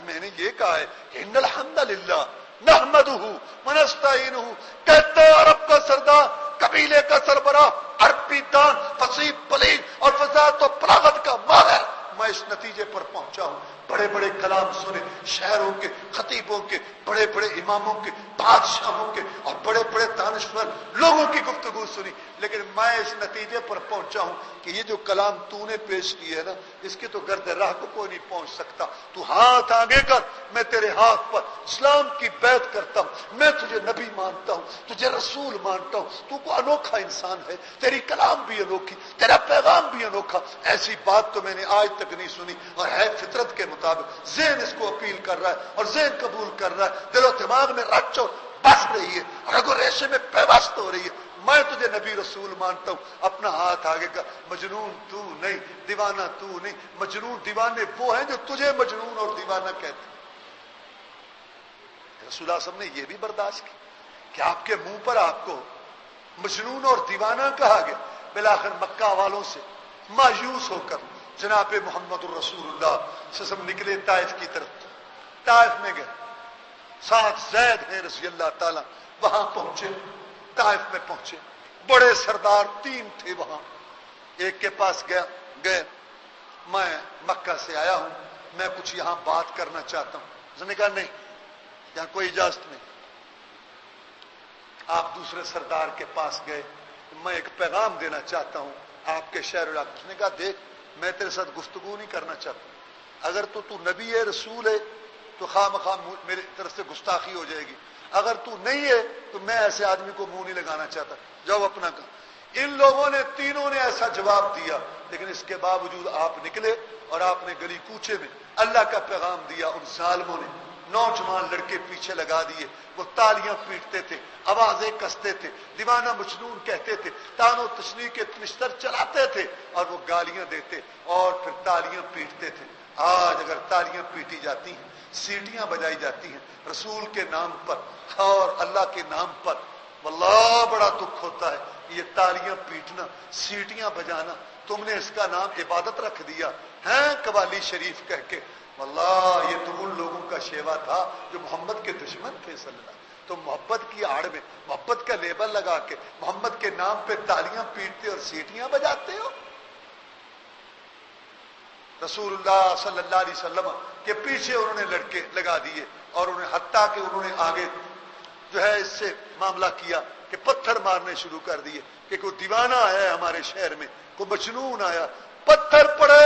میں نے یہ کہا ہے کہ ان الحمد للہ نحمدہ ونستعینہ۔ کہتا ہے عرب کا سردار، قبیلے کا سربراہ، عربی دان، فصیح بلیغ اور فصاحت و بلاغت کا ماہر، میں اس نتیجے پر پہنچا ہوں۔ بڑے بڑے کلام سنے، شہروں کے، خطیبوں کے، بڑے بڑے اماموں کے، بادشاہوں کے اور بڑے بڑے دانشور لوگوں کی گفتگو سنی، لیکن میں اس نتیجے پر پہنچا ہوں کہ یہ جو کلام تو نے پیش کیے ہے نا، اس کی تو گرد راہ کو کوئی نہیں پہنچ سکتا۔ تو ہاتھ آگے کر، میں تیرے ہاتھ پر اسلام کی بیعت کرتا ہوں، میں تجھے نبی مانتا ہوں، تجھے رسول مانتا ہوں، تو کو انوکھا انسان ہے، تیری کلام بھی انوکھی، تیرا پیغام بھی انوکھا۔ ایسی بات تو میں نے آج تک نہیں سنی، اور ہے فطرت کے مطابق، ذہن اس کو اپیل کر رہا ہے اور ذہن قبول کر رہا ہے، دل و دماغ میں رچ اور بس رہی ہے، رگ و ریشے میں پیوست ہو رہی ہے۔ میں تجھے نبی رسول مانتا ہوں۔ اپنا ہاتھ آگے کر، مجنون تو نہیں، دیوانہ تو نہیں۔ مجنون دیوانے وہ ہیں جو تجھے مجنون اور دیوانہ کہتے ہیں۔ رسول اللہ صلی اللہ علیہ وسلم نے یہ بھی برداشت کی کہ آپ کے منہ پر آپ کو مجنون اور دیوانہ کہا گیا۔ بالآخر مکہ والوں سے مایوس ہو کر جناب محمد الرسول اللہ صلی اللہ علیہ وسلم نکلے طائف کی طرف۔ طائف میں گئے، ساتھ زید ہیں رضی اللہ تعالی، وہاں پہنچے، طائف میں پہنچے، بڑے سردار 3 تھے وہاں، ایک کے پاس گئے میں مکہ سے آیا ہوں، میں کچھ یہاں بات کرنا چاہتا ہوں۔ اس نے کہا نہیں، یہاں کوئی اجازت نہیں۔ آپ دوسرے سردار کے پاس گئے، میں ایک پیغام دینا چاہتا ہوں آپ کے شہر علاقے۔ اس نے کہا دیکھ، میں تیرے ساتھ گفتگو نہیں کرنا چاہتا، اگر تو نبی ہے، رسول ہے، تو خواہ مخواہ میری طرف سے گستاخی ہو جائے گی، اگر تو نہیں ہے تو میں ایسے آدمی کو منہ نہیں لگانا چاہتا، جاؤ اپنا کام۔ ان لوگوں نے تینوں نے ایسا جواب دیا، لیکن اس کے باوجود آپ نکلے اور آپ نے گلی کوچے میں اللہ کا پیغام دیا۔ ان ظالموں نے نوجوان لڑکے پیچھے لگا دیے، وہ تالیاں پیٹتے تھے، آوازیں کستے تھے، دیوانہ مجنون کہتے تھے، تان و تشنیع کے بستر چلاتے تھے اور وہ گالیاں دیتے اور پھر تالیاں پیٹتے تھے۔ آج اگر تالیاں پیٹی جاتی ہیں، سیٹیاں بجائی جاتی ہیں رسول کے نام پر اور اللہ کے نام پر، واللہ بڑا دکھ ہوتا ہے۔ یہ تالیاں پیٹنا، سیٹیاں بجانا، تم نے اس کا نام عبادت رکھ دیا ہے قوالی شریف کہہ کے۔ واللہ یہ تم ان لوگوں کا شیوا تھا جو محمد کے دشمن تھے صلی اللہ علیہ وسلم۔ تو محبت کی آڑ میں محبت کا لیبل لگا کے محمد کے نام پہ تالیاں پیٹتے اور سیٹیاں بجاتے ہو۔ رسول اللہ صلی اللہ علیہ وسلم کے پیچھے انہوں نے لڑکے لگا دیے اور انہیں حتیٰ کہ انہوں نے آگے جو ہے اس سے معاملہ کیا کہ پتھر مارنے شروع کر دیے کہ کوئی دیوانہ آیا ہے ہمارے شہر میں، کوئی مجنون آیا، پتھر پڑے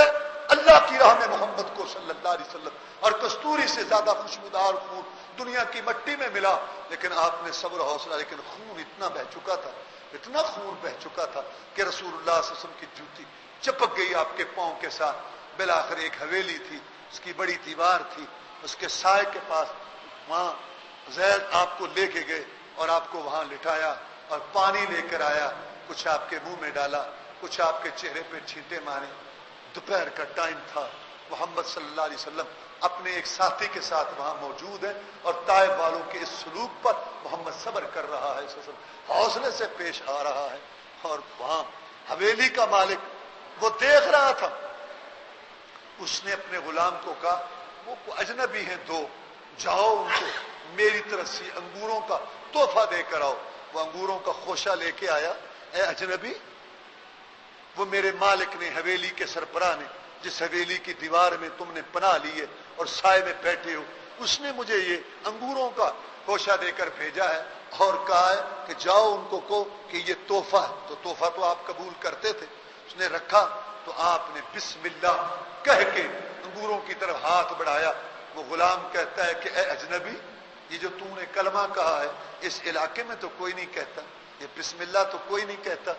اللہ کی راہ میں محمد کو صلی اللہ علیہ وسلم، اور کستوری سے زیادہ خوشبودار خون دنیا کی مٹی میں ملا، لیکن آپ نے صبر حوصلہ، لیکن خون اتنا بہہ چکا تھا، اتنا خون بہہ چکا تھا کہ رسول اللہ صلی اللہ علیہ وسلم کی جوتی چپک گئی آپ کے پاؤں کے ساتھ۔ بالآخر ایک حویلی تھی، اس کی بڑی دیوار تھی، اس کے سائے کے پاس وہاں زید آپ کو لے کے گئے اور آپ کو وہاں لٹایا اور پانی لے کر آیا، کچھ آپ کے منہ میں ڈالا، کچھ آپ کے چہرے پہ چھینٹے مارے۔ دوپہر کا ٹائم تھا، محمد صلی اللہ علیہ وسلم اپنے ایک ساتھی کے ساتھ وہاں موجود ہے اور طائف والوں کے اس سلوک پر محمد صبر کر رہا ہے، حوصلے سے پیش آ رہا ہے، اور وہاں حویلی کا مالک وہ دیکھ رہا تھا۔ اس نے اپنے غلام کو کہا وہ اجنبی ہیں دو، جاؤ ان کو میری طرف سے انگوروں کا تحفہ دے کر آؤ۔ وہ انگوروں کا خوشہ لے کے آیا۔ اے اجنبی، وہ میرے مالک نے، حویلی کے سربراہ نے، جس حویلی کی دیوار میں تم نے پناہ لی ہے اور سائے میں بیٹھے ہو، اس نے مجھے یہ انگوروں کا خوشہ دے کر بھیجا ہے اور کہا ہے کہ جاؤ ان کو کہو کہ یہ تحفہ ہے۔ تو تحفہ تو آپ قبول کرتے تھے۔ اس نے رکھا تو آپ نے بسم اللہ کہہ کے انگوروں کی طرف ہاتھ بڑھایا۔ وہ غلام کہتا ہے کہ اے اجنبی، یہ جو تم نے کلمہ کہا ہے اس علاقے میں تو کوئی نہیں کہتا، یہ بسم اللہ تو کوئی نہیں کہتا۔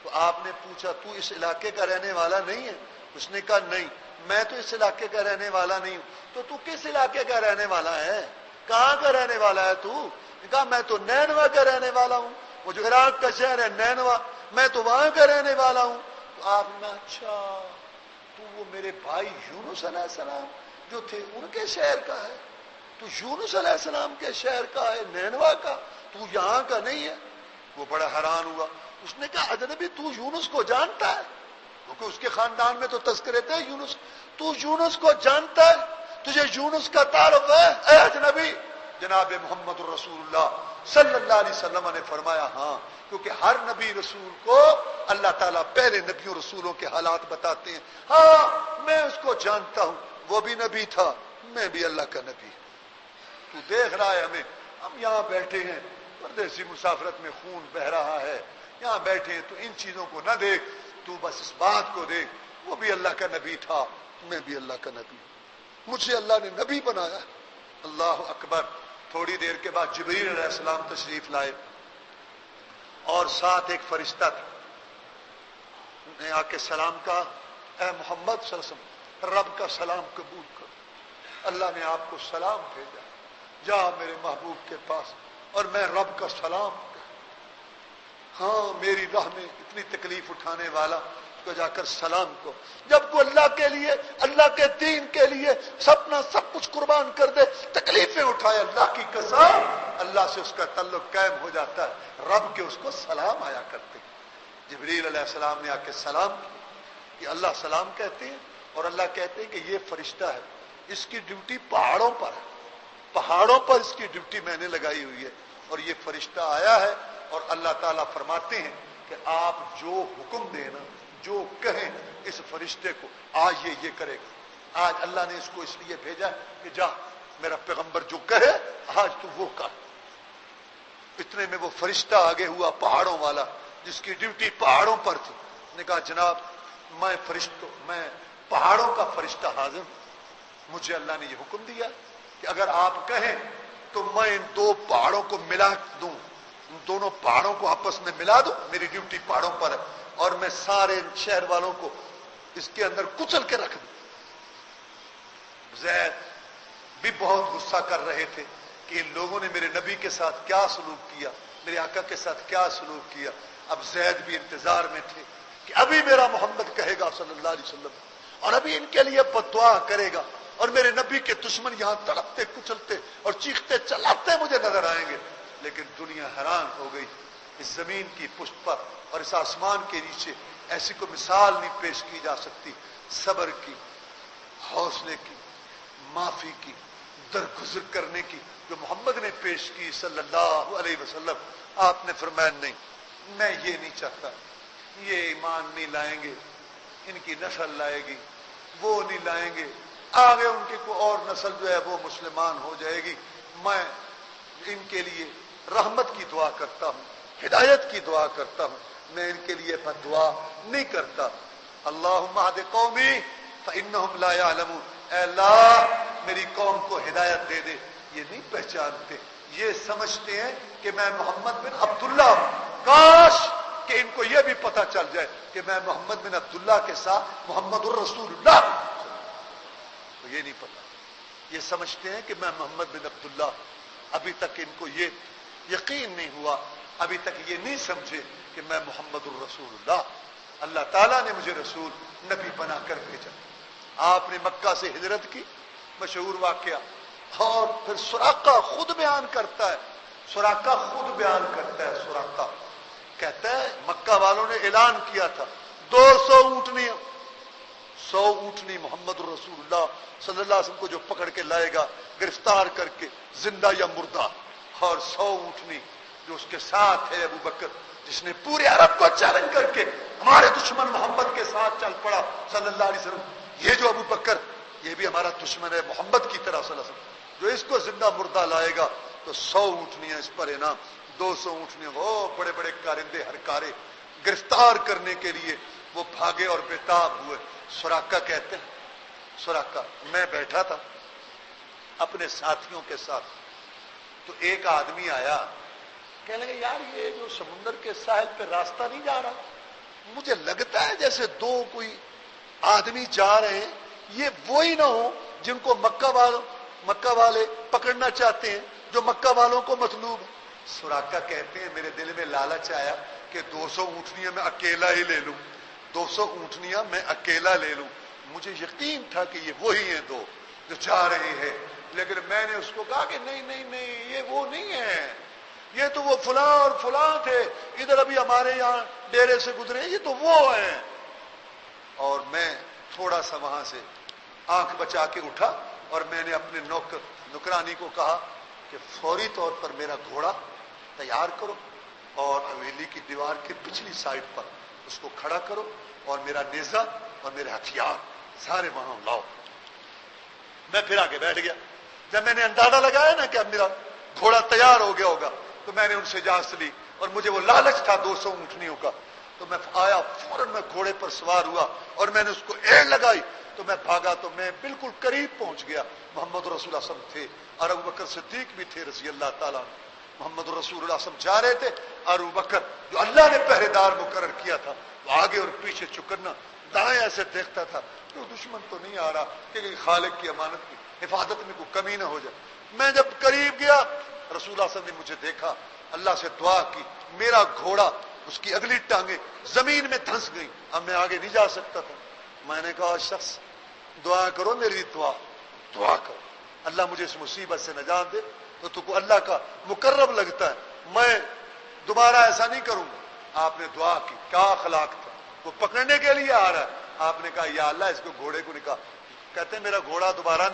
تو آپ نے پوچھا تو اس علاقے کا رہنے والا نہیں ہے؟ اس نے کہا نہیں، میں تو اس علاقے کا رہنے والا نہیں ہوں۔ تو کس علاقے کا رہنے والا ہے؟ کہاں کا رہنے والا ہے تو؟ کہا میں تو نینوا کا رہنے والا ہوں، وہ جو عراق کا شہر ہے نینوا، میں تو وہاں کا رہنے والا ہوں۔ تو آپ نے اچھا تو وہ میرے بھائی یونس علیہ السلام جو تھے ان کے شہر کا ہے، تو یونس علیہ السلام کے شہر کا ہے، نینوا کا، تو یہاں کا نہیں ہے۔ وہ بڑا حیران ہوا۔ اس نے کہا اجنبی تو یونس کو جانتا ہے؟ کیونکہ اس کے خاندان میں تو تذکرے تھے یونس، تو یونس کو جانتا ہے؟ تجھے یونس کا تعارف ہے اے اجنبی؟ جناب محمد رسول اللہ صلی اللہ علیہ وسلم نے فرمایا ہاں، کیونکہ ہر نبی رسول کو اللہ تعالیٰ پہلے نبیوں رسولوں کے حالات بتاتے ہیں۔ ہاں میں اس کو جانتا ہوں، وہ بھی نبی تھا، میں بھی اللہ کا نبی ہوں۔ تو دیکھ رہا ہے ہمیں، ہم یہاں بیٹھے ہیں، پردیسی مسافرت میں خون بہ رہا ہے، یہاں بیٹھے ہیں، تو ان چیزوں کو نہ دیکھ، تو بس اس بات کو دیکھ وہ بھی اللہ کا نبی تھا، میں بھی اللہ کا نبی ہوں، مجھے اللہ نے نبی بنایا۔ اللہ اکبر۔ تھوڑی دیر کے بعد جبریل علیہ السلام تشریف لائے اور ساتھ ایک فرشتہ تھا، نے آ کے سلام کہا اے محمد صلی اللہ علیہ وسلم، رب کا سلام قبول کرو، اللہ نے آپ کو سلام بھیجا، جا میرے محبوب کے پاس اور میں رب کا سلام کہا۔ ہاں میری راہ میں اتنی تکلیف اٹھانے والا کو جا کر سلام کو، جب کو اللہ کے لیے، اللہ کے دین کے لیے سپنا سب کچھ قربان کر دے، تکلیفیں اٹھائے، اللہ کی قسم اللہ سے اس کا تعلق قائم ہو جاتا ہے، رب کے اس کو سلام آیا کرتے۔ جبریل علیہ السلام نے آ کے سلام کیا کہ اللہ سلام کہتے ہیں، اور اللہ کہتے ہیں کہ یہ فرشتہ ہے، اس کی ڈیوٹی پہاڑوں پر ہے، پہاڑوں پر اس کی ڈیوٹی میں نے لگائی ہوئی ہے، اور یہ فرشتہ آیا ہے اور اللہ تعالیٰ فرماتے ہیں کہ آپ جو حکم دیں نا، جو کہیں اس فرشتے کو، آج یہ کرے گا۔ آج اللہ نے اس کو اس لیے بھیجا کہ جا میرا پیغمبر جو کہے آج تو وہ کر۔ اتنے میں وہ فرشتہ آگے ہوا پہاڑوں والا، جس کی ڈیوٹی پہاڑوں پر تھی، نے کہا جناب میں پہاڑوں کا فرشتہ حاضر ہوں، مجھے اللہ نے یہ حکم دیا کہ اگر آپ کہیں تو میں ان دو پہاڑوں کو ملا دوں، ان دونوں پہاڑوں کو آپس میں ملا دوں، میری ڈیوٹی پہاڑوں پر ہے، اور میں سارے شہر والوں کو اس کے اندر کچل کے رکھ دوں۔ زید بھی بہت غصہ کر رہے تھے کہ ان لوگوں نے میرے نبی کے ساتھ کیا سلوک کیا، میرے آقا کے ساتھ کیا سلوک کیا۔ اب زید بھی انتظار میں تھے کہ ابھی میرا محمد کہے گا صلی اللہ علیہ وسلم، اور ابھی ان کے لیے بددعا کرے گا، اور میرے نبی کے دشمن یہاں تڑپتے کچلتے اور چیختے چلاتے مجھے نظر آئیں گے۔ لیکن دنیا حیران ہو گئی، اس زمین کی پشت پر اور اس آسمان کے نیچے ایسی کوئی مثال نہیں پیش کی جا سکتی صبر کی، حوصلے کی، معافی کی، درگزر کرنے کی، جو محمد نے پیش کی صلی اللہ علیہ وسلم۔ آپ نے فرمایا نہیں، میں یہ نہیں چاہتا، یہ ایمان نہیں لائیں گے، ان کی نسل لائے گی، وہ نہیں لائیں گے، آگے ان کی کوئی اور نسل جو ہے وہ مسلمان ہو جائے گی۔ میں ان کے لیے رحمت کی دعا کرتا ہوں، ہدایت کی دعا کرتا ہوں، میں ان کے لیے بد دعا نہیں کرتا۔ اللہم اہد قومی فانہم لا یعلمون، اے اللہ میری قوم کو ہدایت دے دے، یہ نہیں پہچانتے، یہ سمجھتے ہیں کہ میں محمد بن عبداللہ ہوں، کاش کہ ان کو یہ بھی پتہ چل جائے کہ میں محمد بن عبداللہ کے ساتھ محمد الرسول اللہ، تو یہ نہیں پتا، یہ سمجھتے ہیں کہ میں محمد بن عبداللہ۔ ابھی تک ان کو یہ یقین نہیں ہوا، ابھی تک یہ نہیں سمجھے کہ میں محمد الرسول اللہ، اللہ تعالیٰ نے مجھے رسول نبی بنا کر بھیجا۔ آپ نے مکہ سے ہجرت کی، مشہور واقعہ، اور پھر سراقہ خود بیان کرتا ہے، سراقہ کہتا ہے مکہ والوں نے اعلان کیا تھا 200 اونٹنیاں، 100 اونٹنی محمد الرسول اللہ صلی اللہ علیہ وسلم کو جو پکڑ کے لائے گا گرفتار کر کے زندہ یا مردہ، اور 100 اونٹنی جو اس کے ساتھ ہے ابو بکر، جس نے پورے عرب کو چیلنج کر کے ہمارے دشمن محمد کے ساتھ چل پڑا صلی اللہ علیہ وسلم۔ یہ جو ابو بکر یہ بھی ہمارا دشمن ہے محمد کی طرح صلی اللہ علیہ وسلم، جو اس کو زندہ مردہ لائے گا تو 100 اونٹنیاں اس پر انعام، 200 اونٹنیاں۔ وہ بڑے بڑے کارندے ہرکارے گرفتار کرنے کے لیے وہ بھاگے اور بےتاب ہوئے۔ سراقہ کہتے ہیں، سراقہ میں بیٹھا تھا اپنے ساتھیوں کے ساتھ، تو ایک آدمی آیا، کہنے لگا یار یہ جو سمندر کے ساحل پہ راستہ نہیں جا رہا، مجھے لگتا ہے جیسے دو کوئی آدمی جا رہے ہیں، یہ وہی نہ ہو جن کو مکہ والے پکڑنا چاہتے ہیں، جو مکہ والوں کو مطلوب ہے۔ سراقہ کہتے ہیں میرے دل میں لالچ آیا کہ 200 اونٹنیاں میں اکیلا ہی لے لوں، 200 اونٹنیاں میں اکیلا لے لوں۔ مجھے یقین تھا کہ یہ وہی ہیں دو جو جا رہے ہیں، لیکن میں نے اس کو کہا کہ نہیں نہیں نہیں، یہ وہ نہیں ہے، یہ تو وہ فلاں اور فلاں تھے، ادھر ابھی ہمارے یہاں ڈیرے سے گزرے، یہ تو وہ ہیں۔ اور میں تھوڑا سا وہاں سے آنکھ بچا کے اٹھا، اور میں نے اپنے نوکرانی کو کہا کہ فوری طور پر میرا گھوڑا تیار کرو اور حویلی کی دیوار کی پچھلی سائڈ پر اس کو کھڑا کرو، اور میرا نیزہ اور میرے ہتھیار سارے وہاں لاؤ۔ میں پھر آگے بیٹھ گیا۔ جب میں نے اندازہ لگایا نا کہ اب میرا گھوڑا تیار ہو گیا ہوگا، تو میں نے ان سے اجازت لی، اور مجھے وہ لالچ تھا 200 اونٹنیوں کا، تو میں آیا، فوراً میں گھوڑے پر سوار ہوا اور میں نے اس کو ایڑ لگائی، تو میں بھاگا، تو میں بالکل قریب پہنچ گیا۔ محمد رسول اللہ صلی اللہ علیہ وسلم تھے، اور ابو بکر صدیق بھی تھے رضی اللہ تعالیٰ عنہ۔ محمد رسول اللہ صلی اللہ علیہ وسلم جا رہے تھے، اور ابو بکر جو اللہ نے پہرے دار مقرر کیا تھا وہ آگے اور پیچھے چکرنا، دائیں ایسے دیکھتا تھا کہ دشمن تو نہیں آ رہا، کہ خالق کی امانت کی حفاظت میں کوئی کمی نہ ہو جائے۔ میں جب قریب گیا، رسول اللہ صلی اللہ علیہ وسلم نے مجھے دیکھا، اللہ سے دعا کی، میرا گھوڑا اس کی اگلی ٹانگیں زمین میں دھنس گئی، اب میں آگے نہیں جا سکتا تھا۔ میں نے کہا شخص دعا کرو، میری دعا کرو، اللہ مجھے اس مصیبت سے نجات دے، تو کو اللہ کا مقرب لگتا ہے، میں دوبارہ ایسا نہیں کروں گا۔ آپ نے دعا کی، کیا اخلاق تھا، وہ پکڑنے کے لیے آ رہا ہے، آپ نے کہا یا اللہ اس کو گھوڑے کو نکال۔ کہتے ہیں میرا گھوڑا دوبارہ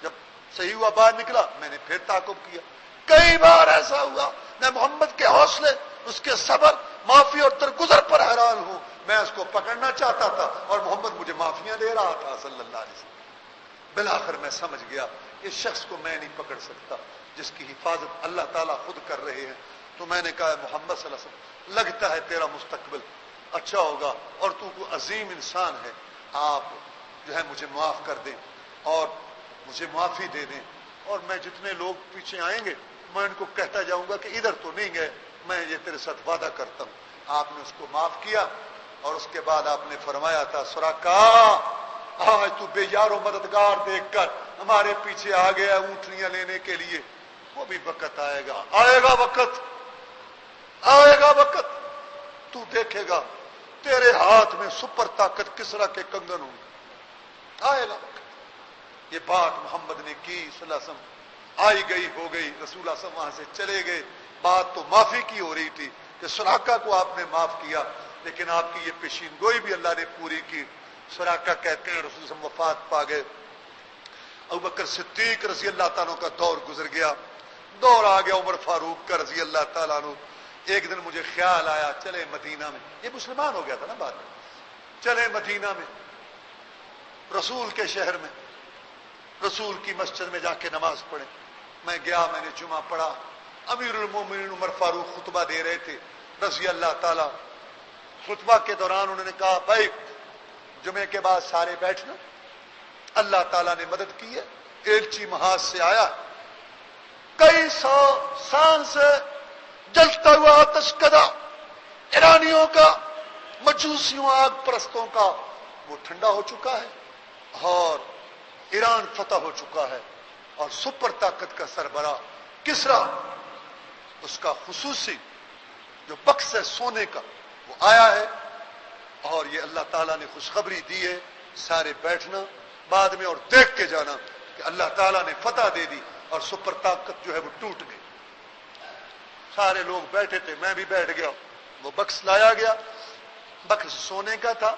جب صحیح ہوا باہر نکلا، میں نے پھر تعاقب کیا۔ کئی بار ایسا ہوا، میں محمد کے حوصلے اس کے صبر معافی اور درگزر پر حیران ہوں. میں اس کو پکڑنا چاہتا تھا اور محمد مجھے معافیاں دے رہا تھا صلی اللہ علیہ وسلم. بالآخر میں سمجھ گیا اس شخص کو میں نہیں پکڑ سکتا جس کی حفاظت اللہ تعالیٰ خود کر رہے ہیں. تو میں نے کہا محمد صلی اللہ علیہ وسلم لگتا ہے تیرا مستقبل اچھا ہوگا اور تو کوئی عظیم انسان ہے, آپ جو ہے مجھے معاف کر دیں اور مجھے معافی دے دیں, اور میں جتنے لوگ پیچھے آئیں گے میں ان کو کہتا جاؤں گا کہ ادھر تو نہیں گئے, میں یہ تیرے ساتھ وعدہ کرتا ہوں. آپ نے اس کو معاف کیا اور اس کے بعد آپ نے فرمایا تھا سراقہ آج تو بے یار و مددگار دیکھ کر ہمارے پیچھے آ گیا اونٹنیاں لینے کے لیے, وہ بھی وقت آئے گا, آئے گا وقت, آئے گا وقت, تو دیکھے گا تیرے ہاتھ میں سپر طاقت کسرا کے کنگن ہوں گے, آئے گا وقت. یہ بات محمد نے کی صلی اللہ علیہ وسلم, آئی گئی ہو گئی, رسول اللہ صلی اللہ علیہ وسلم وہاں سے چلے گئے. بات تو معافی کی ہو رہی تھی کہ سراقہ کو آپ نے معاف کیا, لیکن آپ کی یہ پیشین گوئی بھی اللہ نے پوری کی. سراقہ کہتے ہیں رسول صلی اللہ علیہ وسلم وفات پا گئے. ابوبکر صدیق رضی اللہ تعالیٰ کا دور گزر گیا, دور آ گیا عمر فاروق کا رضی اللہ تعالیٰ عنہ. ایک دن مجھے خیال آیا چلے مدینہ میں, یہ مسلمان ہو گیا تھا نا بعد میں, چلے مدینہ میں رسول کے شہر میں رسول کی مسجد میں جا کے نماز پڑھیں. میں گیا, میں نے جمعہ پڑھا, امیر المومنین عمر فاروق خطبہ دے رہے تھے رضی اللہ تعالیٰ. خطبہ کے دوران انہوں نے کہا بھائی جمعے کے بعد سارے بیٹھنا, اللہ تعالیٰ نے مدد کی ہے, ایلچی محاذ سے آیا, کئی سو سال سے جلتا ہوا آتش کدا ایرانیوں کا, مجوسیوں آگ پرستوں کا, وہ ٹھنڈا ہو چکا ہے اور ایران فتح ہو چکا ہے, اور سپر طاقت کا سربراہ کسرا, اس کا خصوصی جو بکس ہے سونے کا وہ آیا ہے, اور یہ اللہ تعالیٰ نے خوشخبری دی ہے, سارے بیٹھنا بعد میں اور دیکھ کے جانا کہ اللہ تعالیٰ نے فتح دے دی اور سپر طاقت جو ہے وہ ٹوٹ گئی. سارے لوگ بیٹھے تھے, میں بھی بیٹھ گیا. وہ بکس لایا گیا, بکس سونے کا تھا,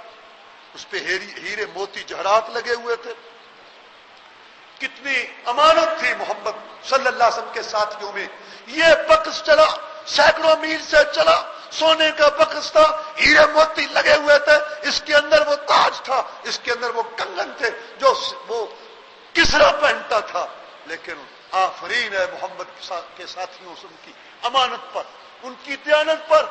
اس پہ ہیرے موتی جہرات لگے ہوئے تھے. کتنی امانت تھی محمد صلی اللہ علیہ وسلم کے ساتھیوں میں. یہ بکس چلا, سینکڑوں میل سے چلا, سونے کا بکس تھا, ہیرے موتی لگے ہوئے تھے, اس کے اندر وہ تاج تھا, اس کے اندر وہ کنگن تھے جو وہ کسرا پہنتا تھا. لیکن آفرین ہے محمد کے ساتھیوں سے ان کی امانت پر, ان کی دیانت پر.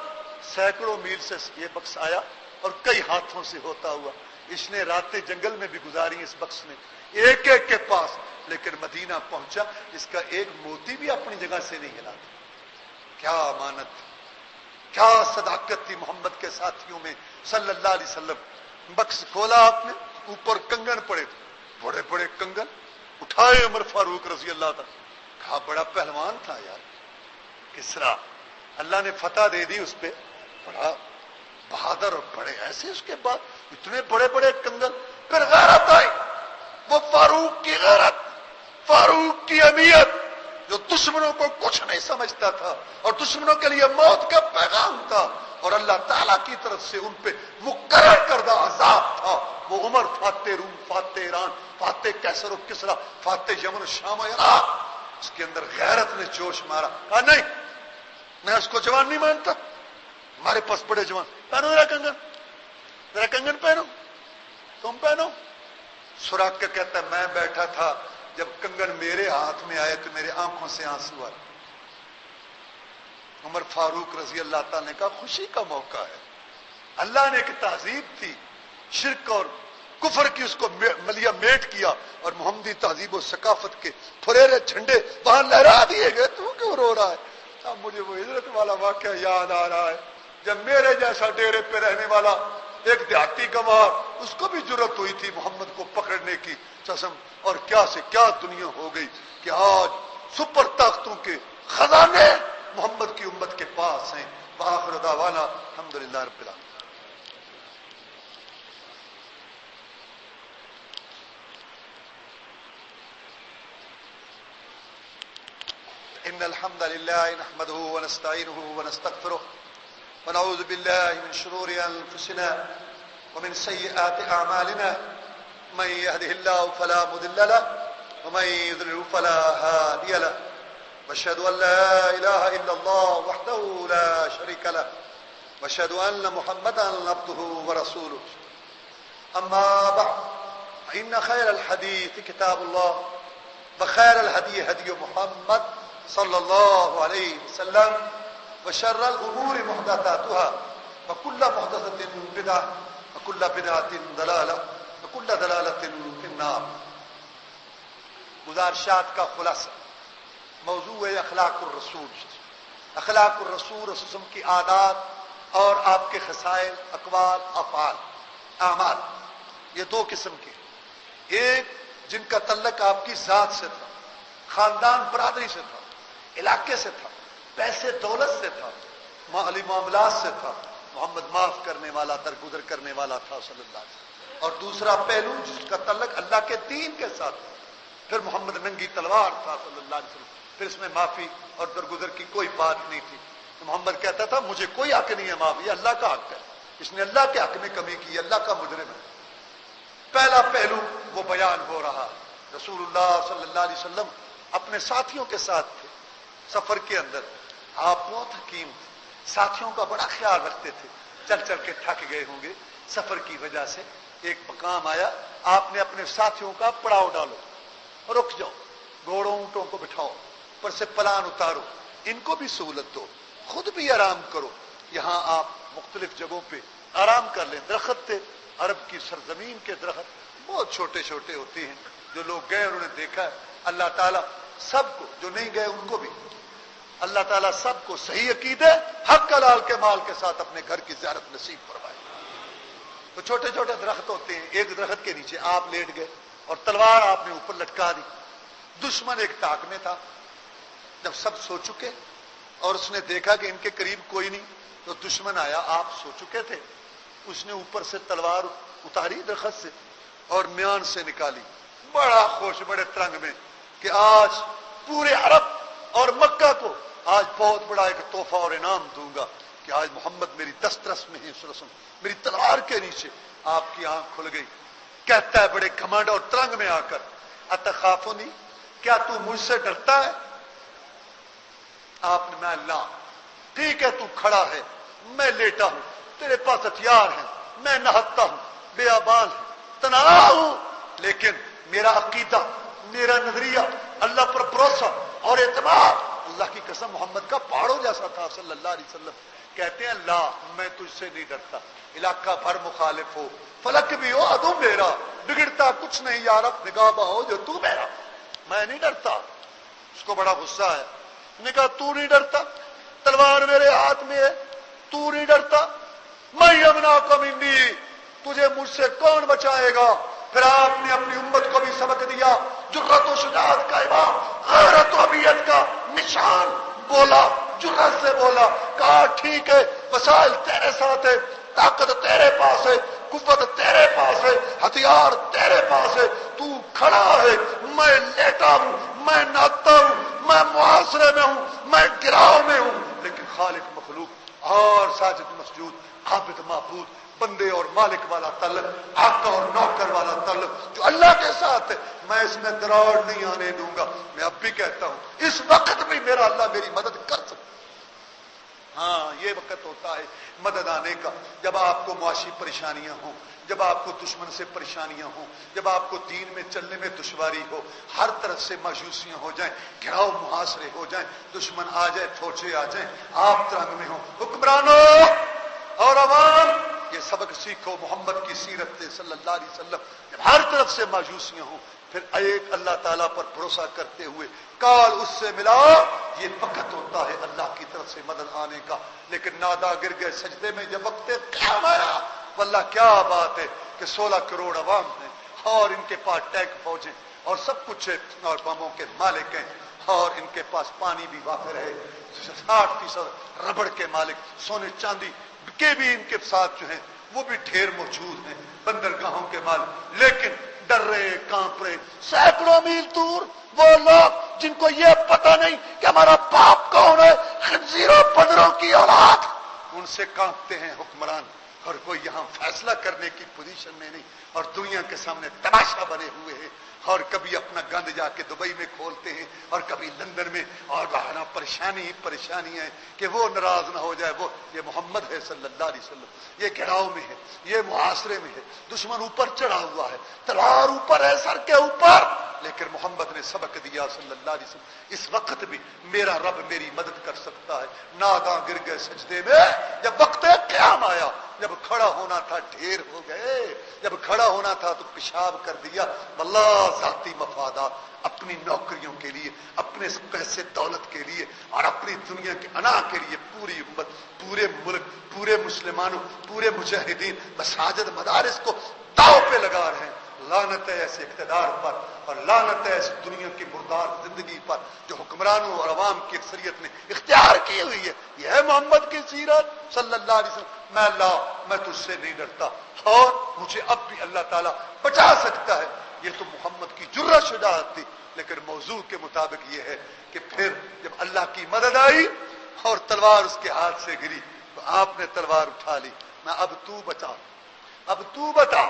سینکڑوں میل سے یہ بکس آیا اور کئی ہاتھوں سے ہوتا ہوا. اس نے راتیں جنگل میں بھی گزاری اس بکس نے, ایک ایک کے پاس, لیکن مدینہ پہنچا اس کا ایک موتی بھی اپنی جگہ سے نہیں ہلا تھا. کیا امانت تھی, کیا صداقت تھی محمد کے ساتھیوں میں صلی اللہ علیہ وسلم. بکس کھولا آپ نے, اوپر کنگن پڑے تھے, بڑے بڑے کنگن اٹھائے عمر فاروق رضی اللہ تعالیٰ. کہا بڑا پہلوان تھا یار کسرا, اللہ نے فتح دے دی اس پہ, بڑا بہادر اور بڑے ایسے. اس کے بعد اتنے بڑے بڑے کنگن. پھر غیرت آئی, وہ فاروق کی غیرت, فاروق کی اہمیت, جو دشمنوں کو کچھ نہیں سمجھتا تھا اور دشمنوں کے لیے موت کا پیغام تھا, اور اللہ تعالیٰ کی طرف سے ان پہ مقرر کردہ عذاب تھا. وہ عمر فاتح روم, فاتح ایران, فاتح کیسر و کسرا, فاتح یمن و شام و عراق. اس کے اندر غیرت نے جوش مارا. کہا نہیں, میں اس کو جوان نہیں مانتا, ہمارے پاس بڑے جوان. پہنو ذرا کنگن, ذرا کنگن پہنو, تم پہنو. سراقہ کہتا ہے میں بیٹھا تھا, جب کنگن میرے ہاتھ میں آئے تو میرے آنکھوں سے آنسو آئے. عمر فاروق رضی اللہ تعالیٰ نے کہا خوشی کا موقع ہے, اللہ نے ایک تہذیب تھی شرک اور کفر کی, اس کو ملیا میٹ کیا, اور محمدی تہذیب و ثقافت کے پھریرے جھنڈے وہاں لہرا دیے گئے. تو کیوں رو رہا ہے؟ اب مجھے وہ ہجرت والا واقعہ یاد آ رہا ہے, جب میرے جیسا ڈیرے پہ رہنے والا ایک دیہاتی گوار, اس کو بھی ضرورت ہوئی تھی محمد کو پکڑنے کی قسم, اور کیا سے کیا دنیا ہو گئی کہ آج سپر طاقتوں کے خزانے محمد کی امت کے پاس ہیں. وآخر دعوانا الحمدللہ رب العالمین. ان الحمد لله نحمده ونستعينه ونستغفره ونعوذ بالله من شرور انفسنا ومن سيئات اعمالنا, من يهده الله فلا مضل له ومن يضلل فلا هادي له, واشهد ان لا اله الا الله وحده لا شريك له واشهد ان محمدا عبده ورسوله اما بعد فان خير الحديث كتاب الله وخير الهدي هدي محمد صلى الله عليه وسلم وشر الامور محدثاتها وكل محدثة بدعة وكل بدعة ضلالة وكل ضلالة في النار. گزارشات کا خلاصہ موضوع ہے اخلاق الرسول. اخلاق الرسول رسول کی عادات اور آپ کے خصائل، اقوال، افعال، اعمال، یہ دو قسم کے. ایک جن کا تعلق آپ کی ذات سے تھا، خاندان برادری سے تھا، علاقے سے تھا، پیسے دولت سے تھا، مالی معاملات سے تھا. محمد معاف کرنے والا، درگزر کرنے والا تھا صلی اللہ علیہ وسلم. اور دوسرا پہلو جس کا تعلق اللہ کے دین کے ساتھ تھا، پھر محمد ننگی تلوار تھا صلی اللہ علیہ وسلم. پھر اس میں معافی اور درگزر کی کوئی بات نہیں تھی. محمد کہتا تھا مجھے کوئی حق نہیں ہے معافی، یہ اللہ کا حق ہے، اس نے اللہ کے حق میں کمی کی، اللہ کا مجرم ہے. پہلا پہلو وہ بیان ہو رہا. رسول اللہ صلی اللہ علیہ وسلم اپنے ساتھیوں کے ساتھ تھے سفر کے اندر. آپ بہت حکیم تھے، ساتھیوں کا بڑا خیال رکھتے تھے. چل چل کے تھک گئے ہوں گے سفر کی وجہ سے. ایک مقام آیا، آپ نے اپنے ساتھیوں کا پڑاؤ ڈالو، رک جاؤ، گھوڑوں اونٹوں کو بٹھاؤ، پر سے پلان اتارو، ان کو بھی سہولت دو، خود بھی آرام کرو. یہاں آپ مختلف جگہوں پہ آرام کر لیں. درخت تھے، عرب کی سرزمین کے درخت بہت چھوٹے چھوٹے ہوتے ہیں. جو لوگ گئے انہوں نے دیکھا ہے. اللہ تعالیٰ سب کو، جو نہیں گئے ان کو بھی اللہ تعالیٰ سب کو صحیح عقیدے، حق حلال کے مال کے ساتھ اپنے گھر کی زیارت نصیب فرمائے. تو چھوٹے چھوٹے درخت ہوتے ہیں. ایک درخت کے نیچے آپ لیٹ گئے اور تلوار آپ نے اوپر لٹکا دی. دشمن ایک طاق میں تھا. جب سب سو چکے اور اس نے دیکھا کہ ان کے قریب کوئی نہیں، تو دشمن آیا. آپ سو چکے تھے، اس نے اوپر سے تلوار اتاری درخت سے اور میان سے نکالی. بڑا خوش، بڑے ترنگ میں کہ آج پورے عرب اور مکہ کو آج بہت بڑا ایک تحفہ اور انعام دوں گا کہ آج محمد میری دسترس میں ہے، میری تلوار کے نیچے. آپ کی آنکھ کھل گئی. کہتا ہے بڑے گھمنڈ اور ترنگ میں آ کر، اتخافنی، کیا تو مجھ سے ڈرتا ہے؟ آپ نے، میں اللہ، ٹھیک ہے تو کھڑا ہے، میں لیٹا ہوں، تیرے پاس ہتھیار ہیں، میں نہتا ہوں، بے آبان ہوں، تنہا ہوں، لیکن میرا عقیدہ، میرا نظریہ، اللہ پر بھروسہ اور اعتماد اللہ کی قسم محمد کا پہاڑوں جیسا تھا صلی اللہ علیہ وسلم. کہتے ہیں اللہ میں تجھ سے نہیں ڈرتا، علاقہ بھر مخالف ہو، فلک بھی ہو ادو میرا، بگڑتا کچھ نہیں یار، اب نگاہ ہو جو تو میرا، میں نہیں ڈرتا. اس کو بڑا غصہ ہے. نے کہا تو نہیں ڈرتا، تلوار میرے ہاتھ میں ہے، تو نہیں ڈرتا، میں یمنا کو منی، تجھے مجھ سے کون بچائے گا؟ پھر آپ نے اپنی امت کو بھی سبق دیا. جرأت و شجاعت کا امام، غیرت و ابیت کا نشان بولا، جرأت سے بولا. کہا ٹھیک ہے، وسائل تیرے ساتھ ہے، طاقت تیرے پاس ہے، قوت تیرے پاس ہے، ہتھیار تیرے پاس ہے، تو کھڑا ہے، میں لیٹا ہوں، میں ناتا ہوں، میں محاصرے میں ہوں، میں گراؤ میں ہوں، لیکن خالق مخلوق اور ساجد مسجود، عابد معبود، بندے اور مالک والا تعلق، آقا اور نوکر والا تعلق جو اللہ کے ساتھ ہے، میں اس میں دراڑ نہیں آنے دوں گا. میں اب بھی کہتا ہوں اس وقت بھی میرا اللہ میری مدد کر سکتا. ہاں یہ وقت ہوتا ہے مدد آنے کا جب آپ کو معاشی پریشانیاں ہوں، جب آپ کو دشمن سے پریشانیاں ہوں، جب آپ کو دین میں چلنے میں دشواری ہو، ہر طرف سے مایوسیاں ہو جائیں، گھراؤ محاصرے ہو جائیں، دشمن آ جائے، فوجیں آ جائیں، آپ ترنگ میں ہوں. حکمرانوں اور عوام یہ سبق سیکھو محمد کی سیرت سے صلی اللہ علیہ وسلم. جب ہر طرف سے مایوسیاں ہوں، پھر ایک اللہ تعالیٰ پر بھروسہ کرتے ہوئے کال اس سے ملا. یہ وقت ہوتا ہے اللہ کی طرف سے مدد آنے کا. لیکن نادا گر گئے سجدے میں جب وقت قیام آیا. واللہ کیا بات ہے کہ 16 کروڑ عوام ہیں اور ان کے پاس ٹینک فوجیں اور سب کچھ ہے اور بموں کے مالک ہیں اور ان کے پاس پانی بھی وافر ہے. 60% ربڑ کے مالک، سونے چاندی کے بھی ان کے ساتھ جو ہیں وہ بھی ڈھیر موجود ہیں، بندرگاہوں کے مالک. لیکن ڈر رہے، کانپ رہے، سینکڑوں میل دور وہ لوگ جن کو یہ پتہ نہیں کہ ہمارا باپ کون ہے، خنزیروں بندروں کی اولاد، ان سے کانپتے ہیں حکمران. اور کوئی یہاں فیصلہ کرنے کی پوزیشن میں نہیں اور دنیا کے سامنے تماشا بنے ہوئے ہیں، اور کبھی اپنا گند جا کے دبئی میں کھولتے ہیں اور کبھی لندن میں، اور وہاں پریشانی ہی پریشانی ہے کہ وہ ناراض نہ ہو جائے. وہ یہ محمد ہے صلی اللہ علیہ وسلم، یہ گھیراؤ میں ہے، یہ محاصرے میں ہے، دشمن اوپر چڑھا ہوا ہے، تلوار اوپر ہے سر کے اوپر، لیکن محمد نے سبق دیا صلی اللہ علیہ وسلم اس وقت بھی میرا رب میری مدد کر سکتا ہے. ناگاں گر گئے سجدے میں، جب وقت قیام آیا، جب کھڑا ہونا تھا ڈھیر ہو گئے، جب کھڑا ہونا تھا تو پیشاب کر دیا. واللہ ذاتی مفادات، اپنی نوکریوں کے لیے، اپنے پیسے دولت کے لیے اور اپنی دنیا کے انا کے لیے پوری امت، پورے ملک، پورے مسلمانوں، پورے مجاہدین مساجد مدارس کو داؤ پہ لگا رہے ہیں. لعنت ہے ایسے اقتدار پر، اور لعنت ہے ایسی دنیا کی مردار زندگی پر جو حکمرانوں اور عوام کی اکثریت نے اختیار کی ہوئی ہے. یہ ہے محمد کی سیرت صلی اللہ علیہ وسلم. میں اللہ، میں تجھ سے نہیں ڈرتا اور مجھے اب بھی اللہ تعالیٰ بچا سکتا ہے. یہ تو محمد کی جرأت شجاعت تھی، لیکن موضوع کے مطابق یہ ہے کہ پھر جب اللہ کی مدد آئی اور تلوار اس کے ہاتھ سے گری تو آپ نے تلوار اٹھا لی. میں اب تو بتا، اب تو بتا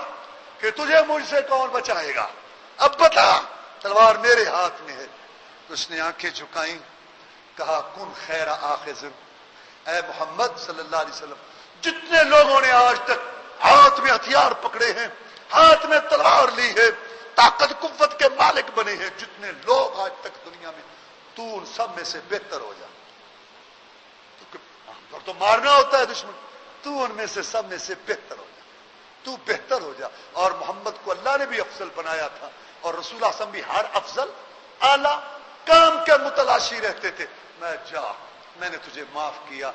کہ تجھے مجھ سے کون بچائے گا، اب بتا، تلوار میرے ہاتھ میں ہے. تو اس نے آنکھیں جھکائیں، کہا کن خیر آخذ. اے محمد صلی اللہ علیہ وسلم، جتنے لوگوں نے آج تک ہاتھ میں ہتھیار پکڑے ہیں، ہاتھ میں تلوار لی ہے، طاقت قوت کے مالک بنے ہیں، جتنے لوگ آج تک دنیا میں، تو ان سب میں سے بہتر ہو جا. تو مارنا ہوتا ہے دشمن، تو ان میں سے سب میں سے بہتر ہو جا، تو بہتر ہو جا. اور محمد کو اللہ نے بھی افضل بنایا تھا، اور رسول اللہ صلی اللہ علیہ وسلم بھی ہر افضل اعلی کام کے متلاشی رہتے تھے. میں جا، میں نے تجھے معاف کیا.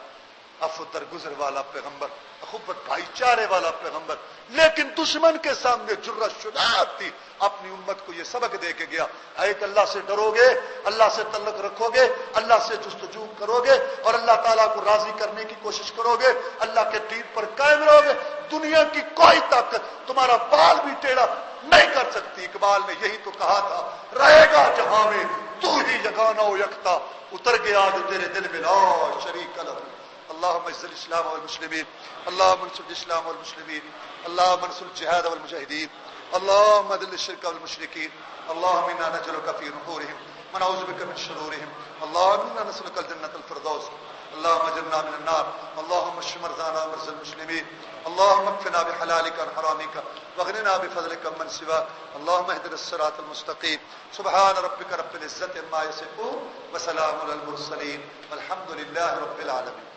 عفو درگزر والا پیغمبر، اخوت بھائی چارے والا پیغمبر، لیکن دشمن کے سامنے جرأت شجاعت تھی. اپنی امت کو یہ سبق دے کے گیا، ایک اللہ سے ڈرو گے، اللہ سے تعلق رکھو گے، اللہ سے جستجو کرو گے اور اللہ تعالیٰ کو راضی کرنے کی کوشش کرو گے، اللہ کے دین پر قائم رہو گے، دنیا کی کوئی طاقت تمہارا بال بھی ٹیڑھا نہیں کر سکتی. اقبال نے یہی تو کہا تھا، رہے گا جہاں میں تو ہی یگانہ و یکتا، اتر گیا جو تیرے دل میں لا شریک لہ. اللهم اعز الاسلام والمسلمين، اللهم انصر الاسلام والمسلمين، اللهم انصر الجهاد والمجاهدين، اللهم اذل الشرك والمشركين، اللهم انا نجعلك في نحورهم ونعوذ بك من شرورهم، اللهم انا نسألك الجنة الفردوس، اللهم اجرنا من النار، اللهم اشف مرضانا ومرضى المسلمين، اللهم اكفنا بحلالك عن حرامك واغننا بفضلك من سواك، اللهم اهدنا الصراط المستقيم. سبحان ربك رب العزة عما يصفون وسلام على المرسلين والحمد لله رب العالمين.